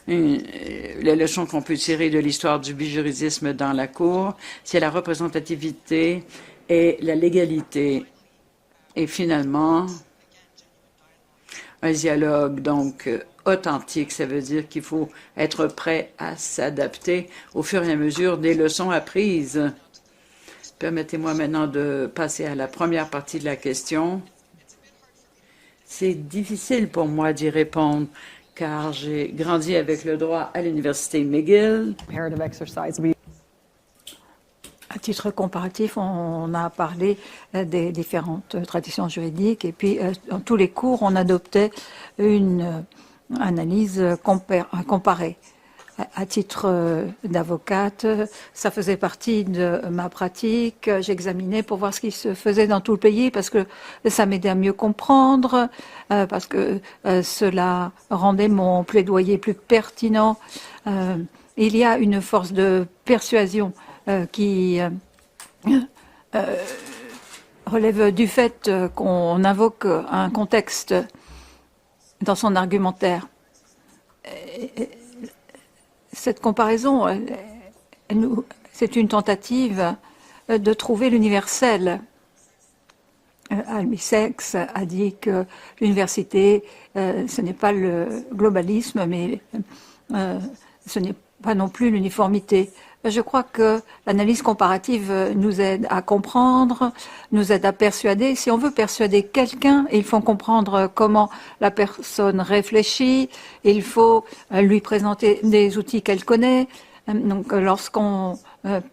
la leçon qu'on peut tirer de l'histoire du bijuridisme dans la Cour, c'est la représentativité et la légalité. Et finalement, un dialogue, donc, authentique, ça veut dire qu'il faut être prêt à s'adapter au fur et à mesure des leçons apprises. Permettez-moi maintenant de passer à la première partie de la question. C'est difficile pour moi d'y répondre, car j'ai grandi avec le droit à l'Université McGill. À titre comparatif, on a parlé des différentes traditions juridiques et puis dans tous les cours, on adoptait une analyse comparée. À titre d'avocate, ça faisait partie de ma pratique. J'examinais pour voir ce qui se faisait dans tout le pays parce que ça m'aidait à mieux comprendre, parce que cela rendait mon plaidoyer plus pertinent. Il y a une force de persuasion qui relève du fait qu'on invoque un contexte dans son argumentaire. Cette comparaison, c'est une tentative de trouver l'universel. Alvin Sachs a dit que l'université, ce n'est pas le globalisme, mais ce n'est pas non plus l'uniformité. Je crois que l'analyse comparative nous aide à comprendre, nous aide à persuader. Si on veut persuader quelqu'un, il faut comprendre comment la personne réfléchit, il faut lui présenter des outils qu'elle connaît. Donc, lorsqu'on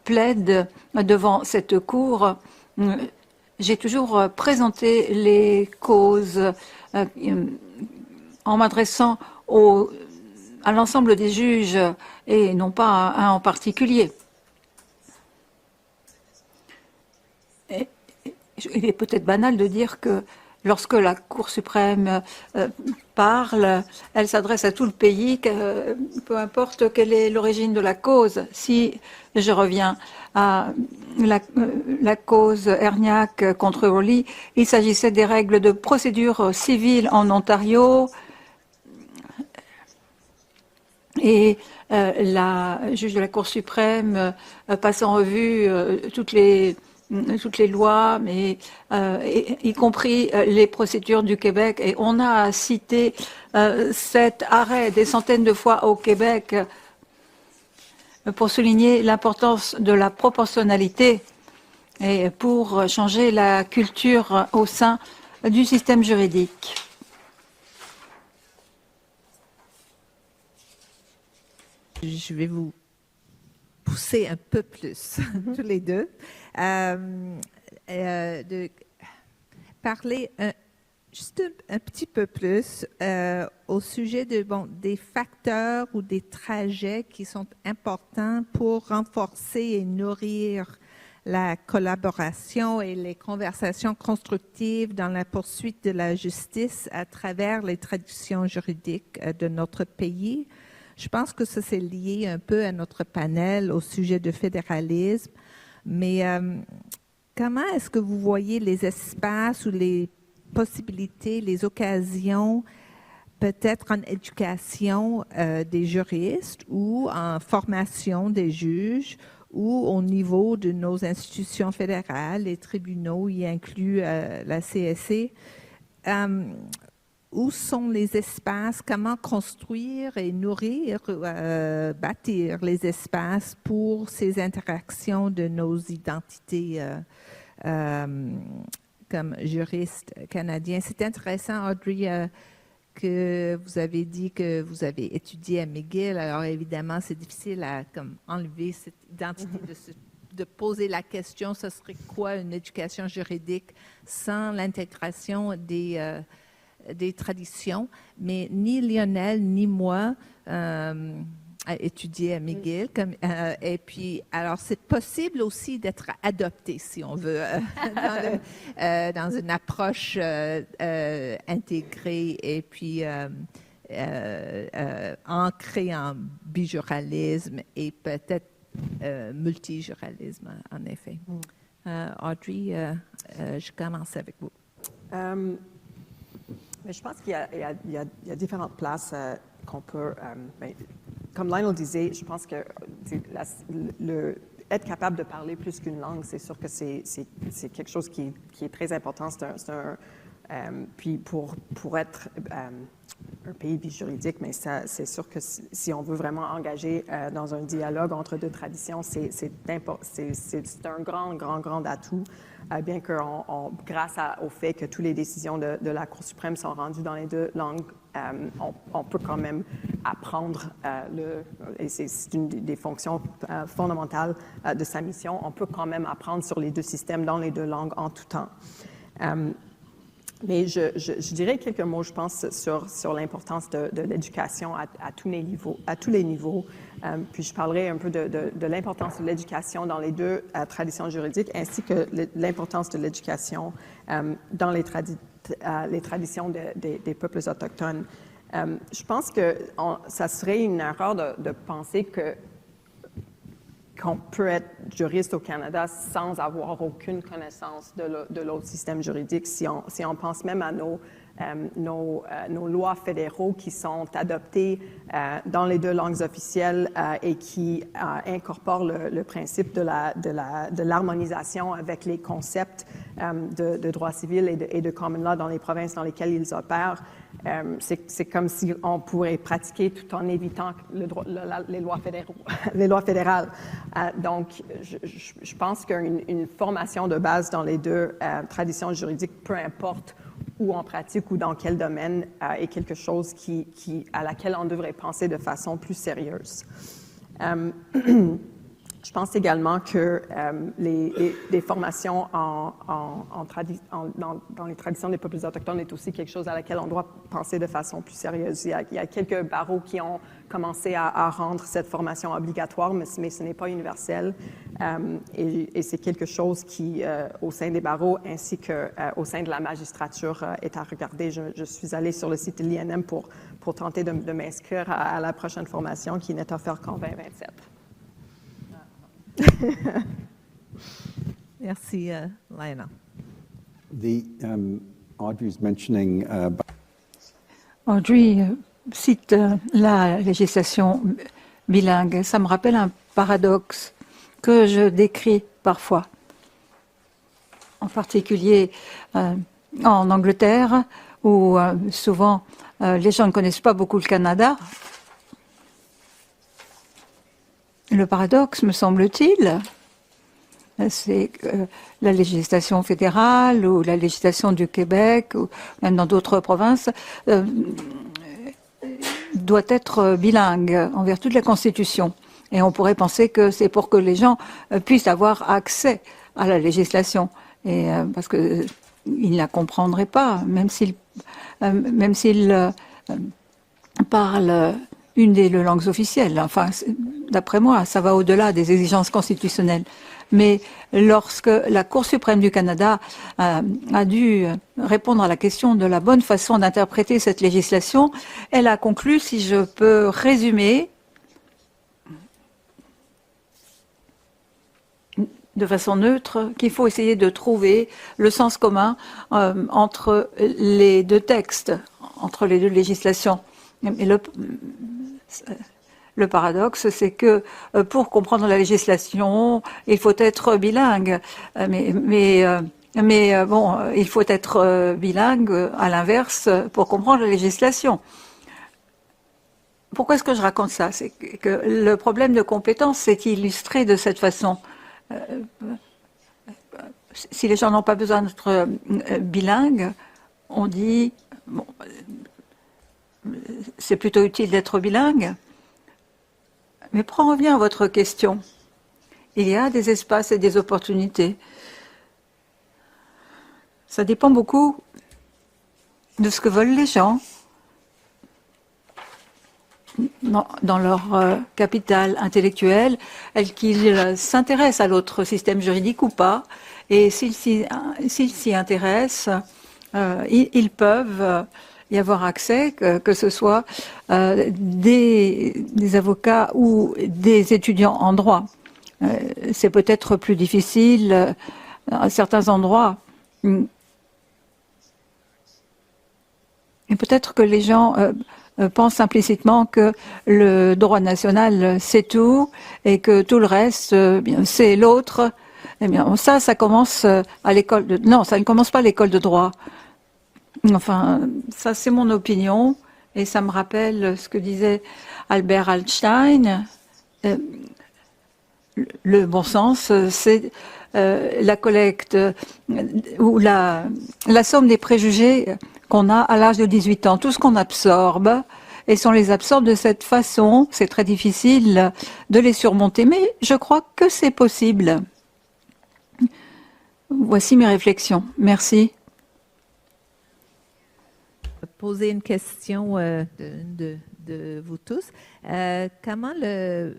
plaide devant cette cour, j'ai toujours présenté les causes en m'adressant à l'ensemble des juges et non pas à un en particulier. Il est peut-être banal de dire que lorsque la Cour suprême parle, elle s'adresse à tout le pays, peu importe quelle est l'origine de la cause. Si je reviens à la cause Erniak contre Rowley, il s'agissait des règles de procédure civile en Ontario. Et la juge de la Cour suprême passe en revue toutes les lois, mais y compris les procédures du Québec. Et on a cité cet arrêt des centaines de fois au Québec pour souligner l'importance de la proportionnalité et pour changer la culture au sein du système juridique. Je vais vous pousser un peu plus, tous les deux, de parler juste un petit peu plus au sujet des facteurs ou des trajets qui sont importants pour renforcer et nourrir la collaboration et les conversations constructives dans la poursuite de la justice à travers les traditions juridiques de notre pays. Je pense que ça, c'est lié un peu à notre panel au sujet du fédéralisme. Mais comment est-ce que vous voyez les espaces ou les possibilités, les occasions, peut-être en éducation des juristes ou en formation des juges ou au niveau de nos institutions fédérales, les tribunaux, y inclut la CSC, où sont les espaces, comment construire et nourrir, bâtir les espaces pour ces interactions de nos identités comme juristes canadiens. C'est intéressant, Audrey, que vous avez dit que vous avez étudié à McGill. Alors évidemment, c'est difficile à enlever cette identité de poser la question, ce serait quoi une éducation juridique sans l'intégration des traditions, mais ni Lionel ni moi étudié à McGill. Et puis, alors, c'est possible aussi d'être adopté, si on veut, dans une approche intégrée et puis ancrée en bijuralisme et peut-être multijuralisme, en effet. Audrey, je commence avec vous. Mais je pense qu'il y a différentes places qu'on peut... comme Lionel disait, je pense que être capable de parler plus qu'une langue, c'est sûr que c'est quelque chose qui est très important. Puis pour être un pays bijuridique, mais c'est sûr que si on veut vraiment engager dans un dialogue entre deux traditions, c'est un grand atout. Bien que grâce au fait que toutes les décisions de la Cour suprême sont rendues dans les deux langues, on peut quand même apprendre, et c'est une des fonctions fondamentales de sa mission, on peut quand même apprendre sur les deux systèmes dans les deux langues en tout temps. Mais je dirais quelques mots, je pense, sur l'importance de l'éducation à tous les niveaux. Puis je parlerai un peu de l'importance de l'éducation dans les deux traditions juridiques, ainsi que l'importance de l'éducation dans les traditions des peuples autochtones. Je pense que ça serait une erreur de penser qu'on peut être juriste au Canada sans avoir aucune connaissance de l'autre système juridique. Si on pense même à nos lois fédéraux qui sont adoptées dans les deux langues officielles et qui incorporent le principe de l'harmonisation avec les concepts de droit civil et de common law dans les provinces dans lesquelles ils opèrent, c'est comme si on pourrait pratiquer tout en évitant les lois fédérales. Donc, je pense qu'une formation de base dans les deux traditions juridiques, peu importe où on pratique ou dans quel domaine, est quelque chose à laquelle on devrait penser de façon plus sérieuse. Je pense également que les formations dans les traditions des peuples autochtones est aussi quelque chose à laquelle on doit penser de façon plus sérieuse. Il y a quelques barreaux qui ont commencé à rendre cette formation obligatoire, mais ce n'est pas universel. Et c'est quelque chose qui, au sein des barreaux ainsi qu'au sein de la magistrature, est à regarder. Je suis allée sur le site de l'INM pour tenter de m'inscrire à la prochaine formation qui n'est offerte qu'en 2027. Merci, Lionel. Audrey's mentioning. Audrey cite la législation bilingue. Ça me rappelle un paradoxe que je décris parfois. En particulier en Angleterre, où souvent les gens ne connaissent pas beaucoup le Canada. Le paradoxe, me semble-t-il, c'est que la législation fédérale ou la législation du Québec ou même dans d'autres provinces doit être bilingue en vertu de la Constitution. Et on pourrait penser que c'est pour que les gens puissent avoir accès à la législation, et parce que ils ne la comprendraient pas, même s'ils parlent une des langues officielles. Enfin, d'après moi, ça va au-delà des exigences constitutionnelles. Mais lorsque la Cour suprême du Canada a dû répondre à la question de la bonne façon d'interpréter cette législation, elle a conclu, si je peux résumer, de façon neutre, qu'il faut essayer de trouver le sens commun entre les deux textes, entre les deux législations. Et le paradoxe, c'est que pour comprendre la législation, il faut être bilingue. Mais bon, il faut être bilingue, à l'inverse, pour comprendre la législation. Pourquoi est-ce que je raconte ça? C'est que le problème de compétence est illustré de cette façon. Si les gens n'ont pas besoin d'être bilingues, on dit... Bon, c'est plutôt utile d'être bilingue. Mais pour en revenir à votre question, il y a des espaces et des opportunités. Ça dépend beaucoup de ce que veulent les gens. dans leur capital intellectuel, qu'ils s'intéressent à l'autre système juridique ou pas. Et s'ils s'y intéressent, ils peuvent y avoir accès, que ce soit des avocats ou des étudiants en droit. C'est peut-être plus difficile à certains endroits. Et peut-être que les gens pensent implicitement que le droit national, c'est tout, et que tout le reste, c'est l'autre. Eh bien, ça commence à l'école de... Non, ça ne commence pas à l'école de droit. Enfin, ça, c'est mon opinion, et ça me rappelle ce que disait Albert Einstein. Le bon sens, c'est la collecte ou la somme des préjugés qu'on a à l'âge de 18 ans. Tout ce qu'on absorbe, et si on les absorbe de cette façon, c'est très difficile de les surmonter, mais je crois que c'est possible. Voici mes réflexions. Merci. Poser une question de vous tous. Comment le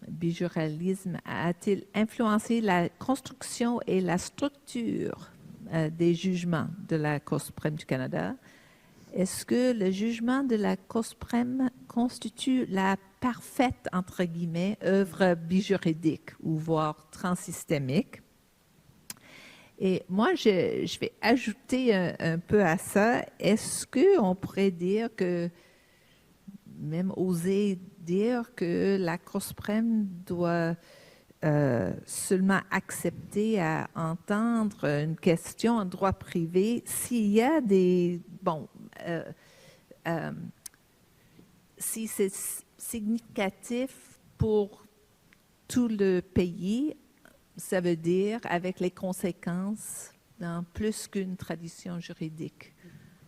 bijuralisme a-t-il influencé la construction et la structure des jugements de la Cour suprême du Canada? Est-ce que le jugement de la Cour suprême constitue la parfaite, entre guillemets, œuvre bijuridique ou voire transsystémique? Et moi, je vais ajouter un peu à ça. Est-ce qu'on pourrait dire que, même oser dire que la Cour suprême doit seulement accepter à entendre une question en droit privé s'il y a des... Bon, si c'est significatif pour tout le pays, ça veut dire avec les conséquences dans plus qu'une tradition juridique.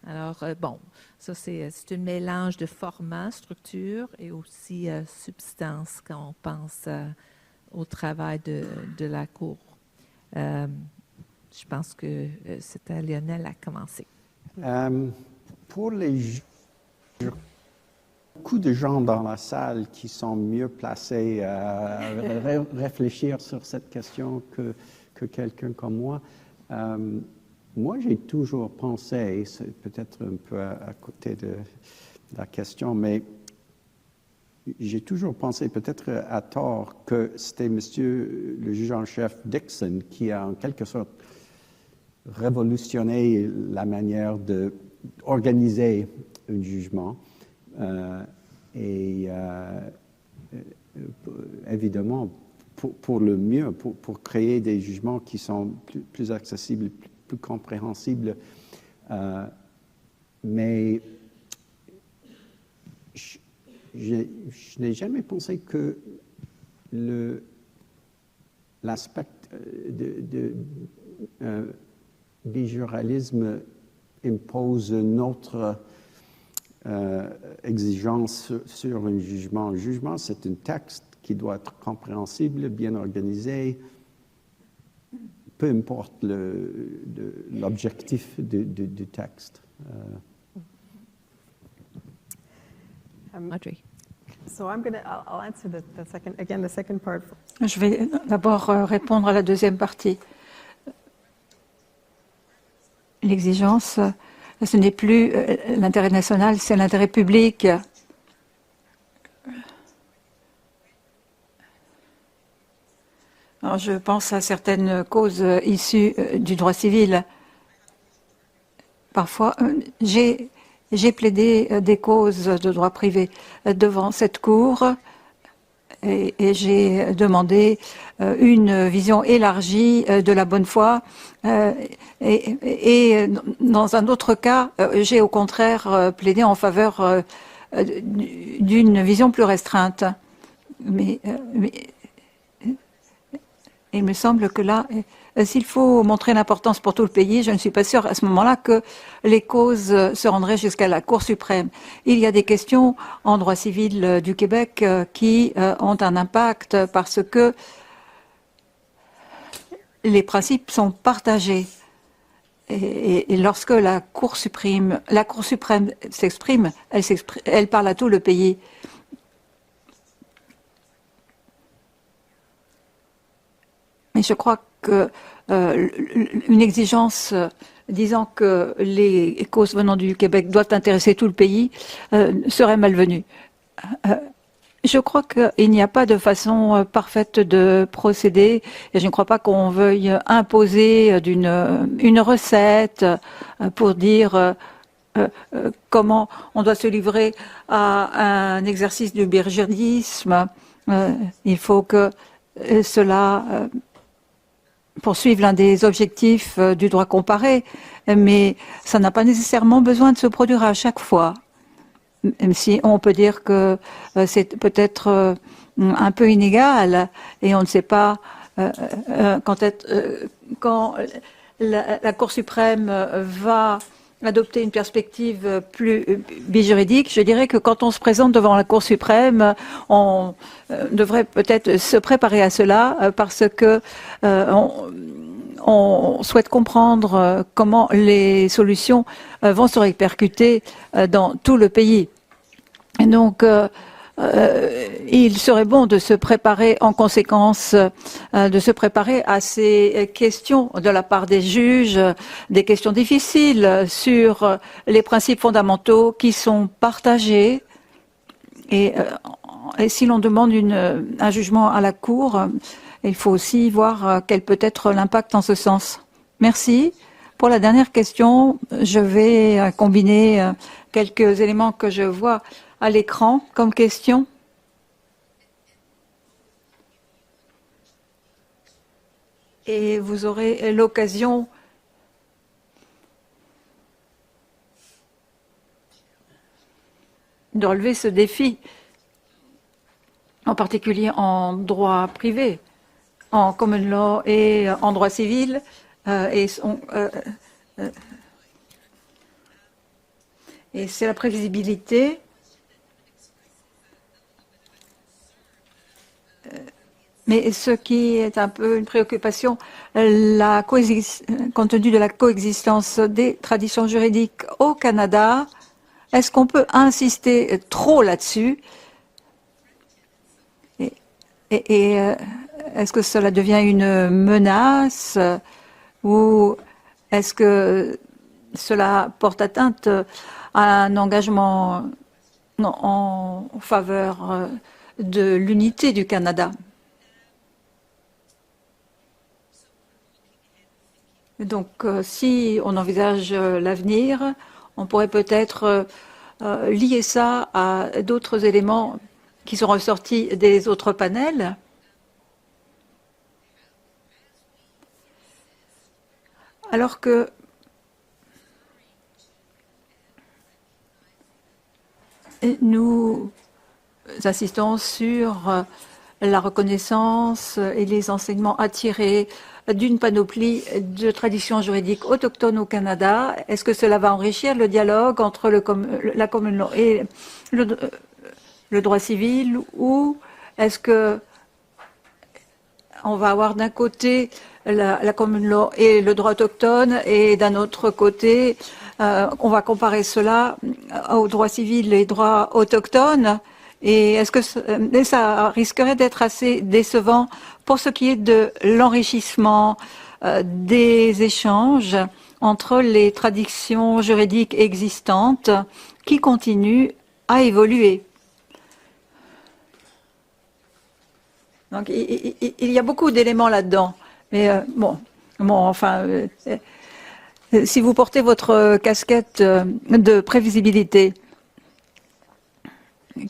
Alors, bon, ça c'est un mélange de format, structure et aussi substance quand on pense au travail de la Cour. Je pense que c'était Lionel à commencer. Pour les beaucoup de gens dans la salle qui sont mieux placés à réfléchir sur cette question que quelqu'un comme moi. Moi, j'ai toujours pensé, c'est peut-être un peu à côté de la question, mais j'ai toujours pensé, peut-être à tort, que c'était monsieur le juge en chef Dixon qui a en quelque sorte révolutionné la manière d'organiser un jugement. Évidemment, pour le mieux, pour créer des jugements qui sont plus accessibles, plus compréhensibles. Mais je n'ai jamais pensé que l'aspect bijuralisme impose une autre exigence sur un jugement. Un jugement, c'est un texte qui doit être compréhensible, bien organisé, peu importe l'objectif du texte. Audrey. So I'll answer the second part. Je vais d'abord répondre à la deuxième partie. L'exigence, ce n'est plus l'intérêt national, c'est l'intérêt public. Alors, je pense à certaines causes issues du droit civil. Parfois, j'ai plaidé des causes de droit privé devant cette cour et j'ai demandé une vision élargie de la bonne foi. Et dans un autre cas, j'ai au contraire plaidé en faveur d'une vision plus restreinte. Mais il me semble que là, s'il faut montrer l'importance pour tout le pays, je ne suis pas sûre à ce moment-là que les causes se rendraient jusqu'à la Cour suprême. Il y a des questions en droit civil du Québec qui ont un impact parce que les principes sont partagés. Et lorsque la Cour suprême s'exprime, elle parle à tout le pays. Mais je crois que une exigence disant que les causes venant du Québec doivent intéresser tout le pays serait malvenue. Je crois qu'il n'y a pas de façon parfaite de procéder et je ne crois pas qu'on veuille imposer une recette pour dire comment on doit se livrer à un exercice du bienjardisme. Il faut que cela poursuive l'un des objectifs du droit comparé, mais ça n'a pas nécessairement besoin de se produire à chaque fois. Même si on peut dire que c'est peut-être un peu inégal et on ne sait pas quand la Cour suprême va adopter une perspective plus bijuridique. Je dirais que quand on se présente devant la Cour suprême, on devrait peut-être se préparer à cela parce que on souhaite comprendre comment les solutions vont se répercuter dans tout le pays. Et donc, il serait bon de se préparer en conséquence, de se préparer à ces questions de la part des juges, des questions difficiles sur les principes fondamentaux qui sont partagés. Et si l'on demande un jugement à la Cour, il faut aussi voir quel peut être l'impact en ce sens. Merci. Pour la dernière question, je vais combiner quelques éléments que je vois à l'écran comme question. Et vous aurez l'occasion de relever ce défi, en particulier en droit privé, en common law et en droit civil. Et c'est la prévisibilité. Mais ce qui est un peu une préoccupation, compte tenu de la coexistence des traditions juridiques au Canada, est-ce qu'on peut insister trop là-dessus? Et est-ce que cela devient une menace ou est-ce que cela porte atteinte à un engagement en faveur de l'unité du Canada? Donc, si on envisage l'avenir, on pourrait peut-être lier ça à d'autres éléments qui sont ressortis des autres panels. Alors que nous insistons sur la reconnaissance et les enseignements à tirer d'une panoplie de traditions juridiques autochtones au Canada. Est-ce que cela va enrichir le dialogue entre la common law et le droit civil, ou est-ce que on va avoir d'un côté la common law et le droit autochtone et d'un autre côté on va comparer cela au droit civil et droit autochtone? Et est-ce que ça risquerait d'être assez décevant pour ce qui est de l'enrichissement des échanges entre les traditions juridiques existantes qui continuent à évoluer? Donc, il y a beaucoup d'éléments là-dedans. Mais enfin, si vous portez votre casquette de prévisibilité,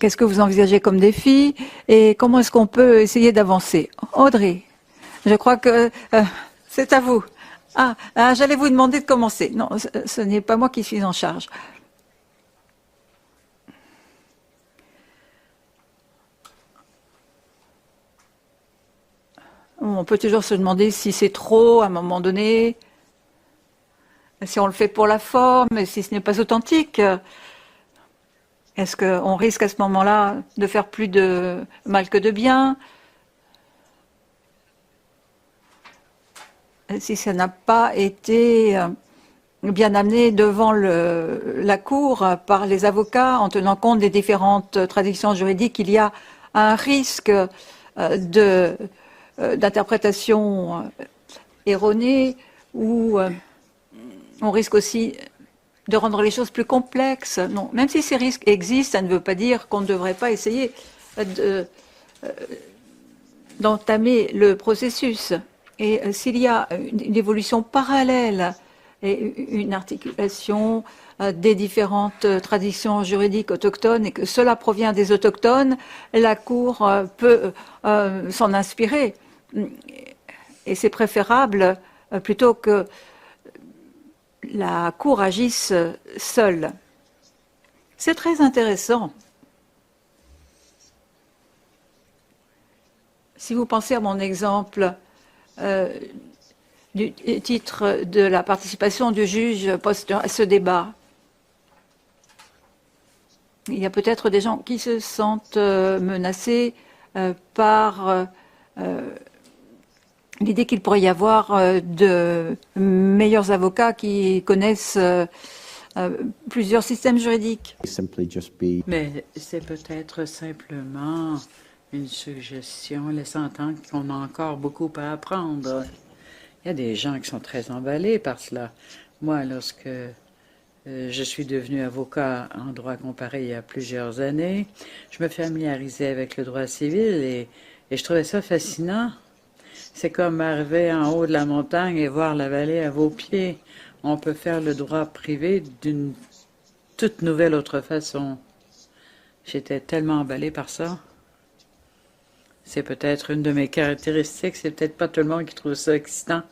qu'est-ce que vous envisagez comme défi et comment est-ce qu'on peut essayer d'avancer? Audrey, je crois que c'est à vous. J'allais vous demander de commencer. Non, ce n'est pas moi qui suis en charge. On peut toujours se demander si c'est trop à un moment donné, si on le fait pour la forme, et si ce n'est pas authentique. Est-ce qu'on risque à ce moment-là de faire plus de mal que de bien? Si ça n'a pas été bien amenés devant la Cour par les avocats en tenant compte des différentes traditions juridiques. Il y a un risque d'interprétation erronée ou on risque aussi de rendre les choses plus complexes. Non, même si ces risques existent, ça ne veut pas dire qu'on ne devrait pas essayer d'entamer le processus. Et s'il y a une évolution parallèle et une articulation des différentes traditions juridiques autochtones et que cela provient des autochtones, la Cour peut s'en inspirer. Et c'est préférable plutôt que la Cour agisse seule. C'est très intéressant. Si vous pensez à mon exemple du titre de la participation du juge à ce débat, il y a peut-être des gens qui se sentent menacés par l'idée qu'il pourrait y avoir de meilleurs avocats qui connaissent plusieurs systèmes juridiques. Mais c'est peut-être simplement une suggestion laissant entendre qu'on a encore beaucoup à apprendre. Il y a des gens qui sont très emballés par cela. Moi, lorsque je suis devenu avocat en droit comparé il y a plusieurs années, je me familiarisais avec le droit civil et je trouvais ça fascinant. C'est comme arriver en haut de la montagne et voir la vallée à vos pieds. On peut faire le droit privé d'une toute nouvelle autre façon. J'étais tellement emballée par ça. C'est peut-être une de mes caractéristiques. C'est peut-être pas tout le monde qui trouve ça excitant.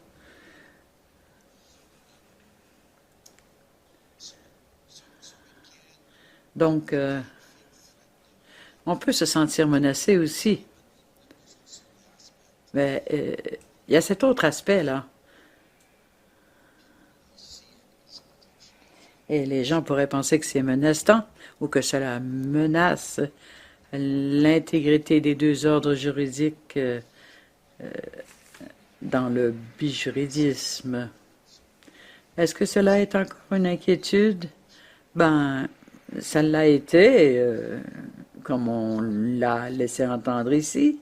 Donc, on peut se sentir menacé aussi. Mais il y a cet autre aspect-là. Et les gens pourraient penser que c'est menaçant ou que cela menace l'intégrité des deux ordres juridiques dans le bijuridisme. Est-ce que cela est encore une inquiétude? Ben, ça l'a été, comme on l'a laissé entendre ici.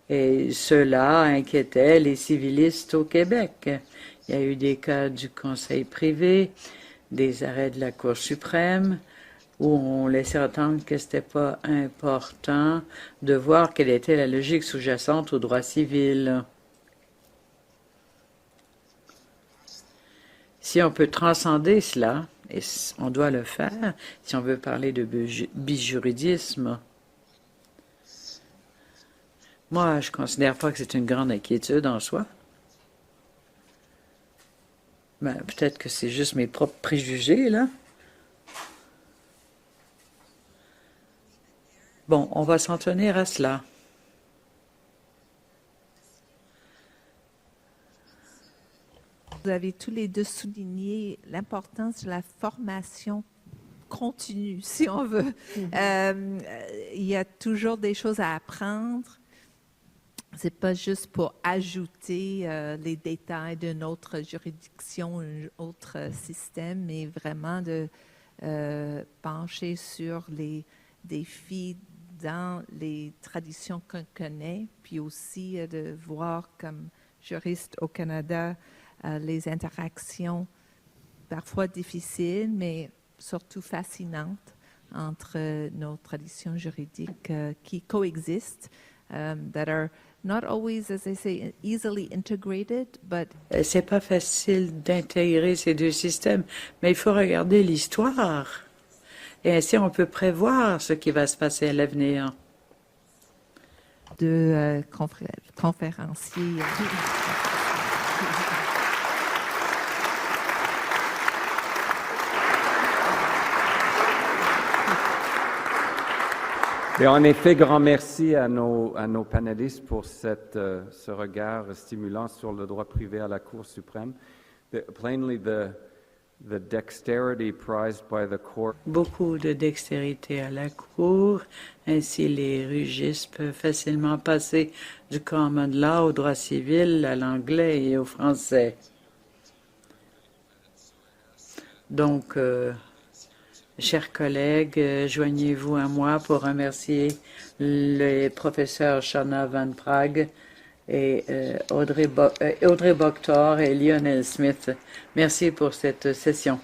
Et cela inquiétait les civilistes au Québec. Il y a eu des cas du Conseil privé, des arrêts de la Cour suprême, où on laissait entendre que ce n'était pas important de voir quelle était la logique sous-jacente au droit civil. Si on peut transcender cela, et on doit le faire, si on veut parler de bijuridisme, moi, je ne considère pas que c'est une grande inquiétude en soi. Ben, peut-être que c'est juste mes propres préjugés, là. Bon, on va s'en tenir à cela. Vous avez tous les deux souligné l'importance de la formation continue, si on veut. Il y a toujours des choses à apprendre. C'est pas juste pour ajouter les détails d'une autre juridiction, un autre système, mais vraiment de pencher sur les défis dans les traditions qu'on connaît, puis aussi de voir comme juriste au Canada les interactions parfois difficiles, mais surtout fascinantes entre nos traditions juridiques qui coexistent, that are not always, as I say, easily integrated, but c'est pas facile d'intégrer ces deux systèmes, mais il faut regarder l'histoire. Et ainsi, on peut prévoir ce qui va se passer à l'avenir. Deux conférenciers. Et en effet, grand merci à nos panélistes pour ce regard stimulant sur le droit privé à la Cour suprême. Plainly, the dexterity prized by the court. Beaucoup de dextérité à la Cour, ainsi les rugistes peuvent facilement passer du common law au droit civil, à l'anglais et au français. Donc, chers collègues, joignez-vous à moi pour remercier les professeurs Shana Van Prague et Audrey Boctor et Lionel Smith. Merci pour cette session.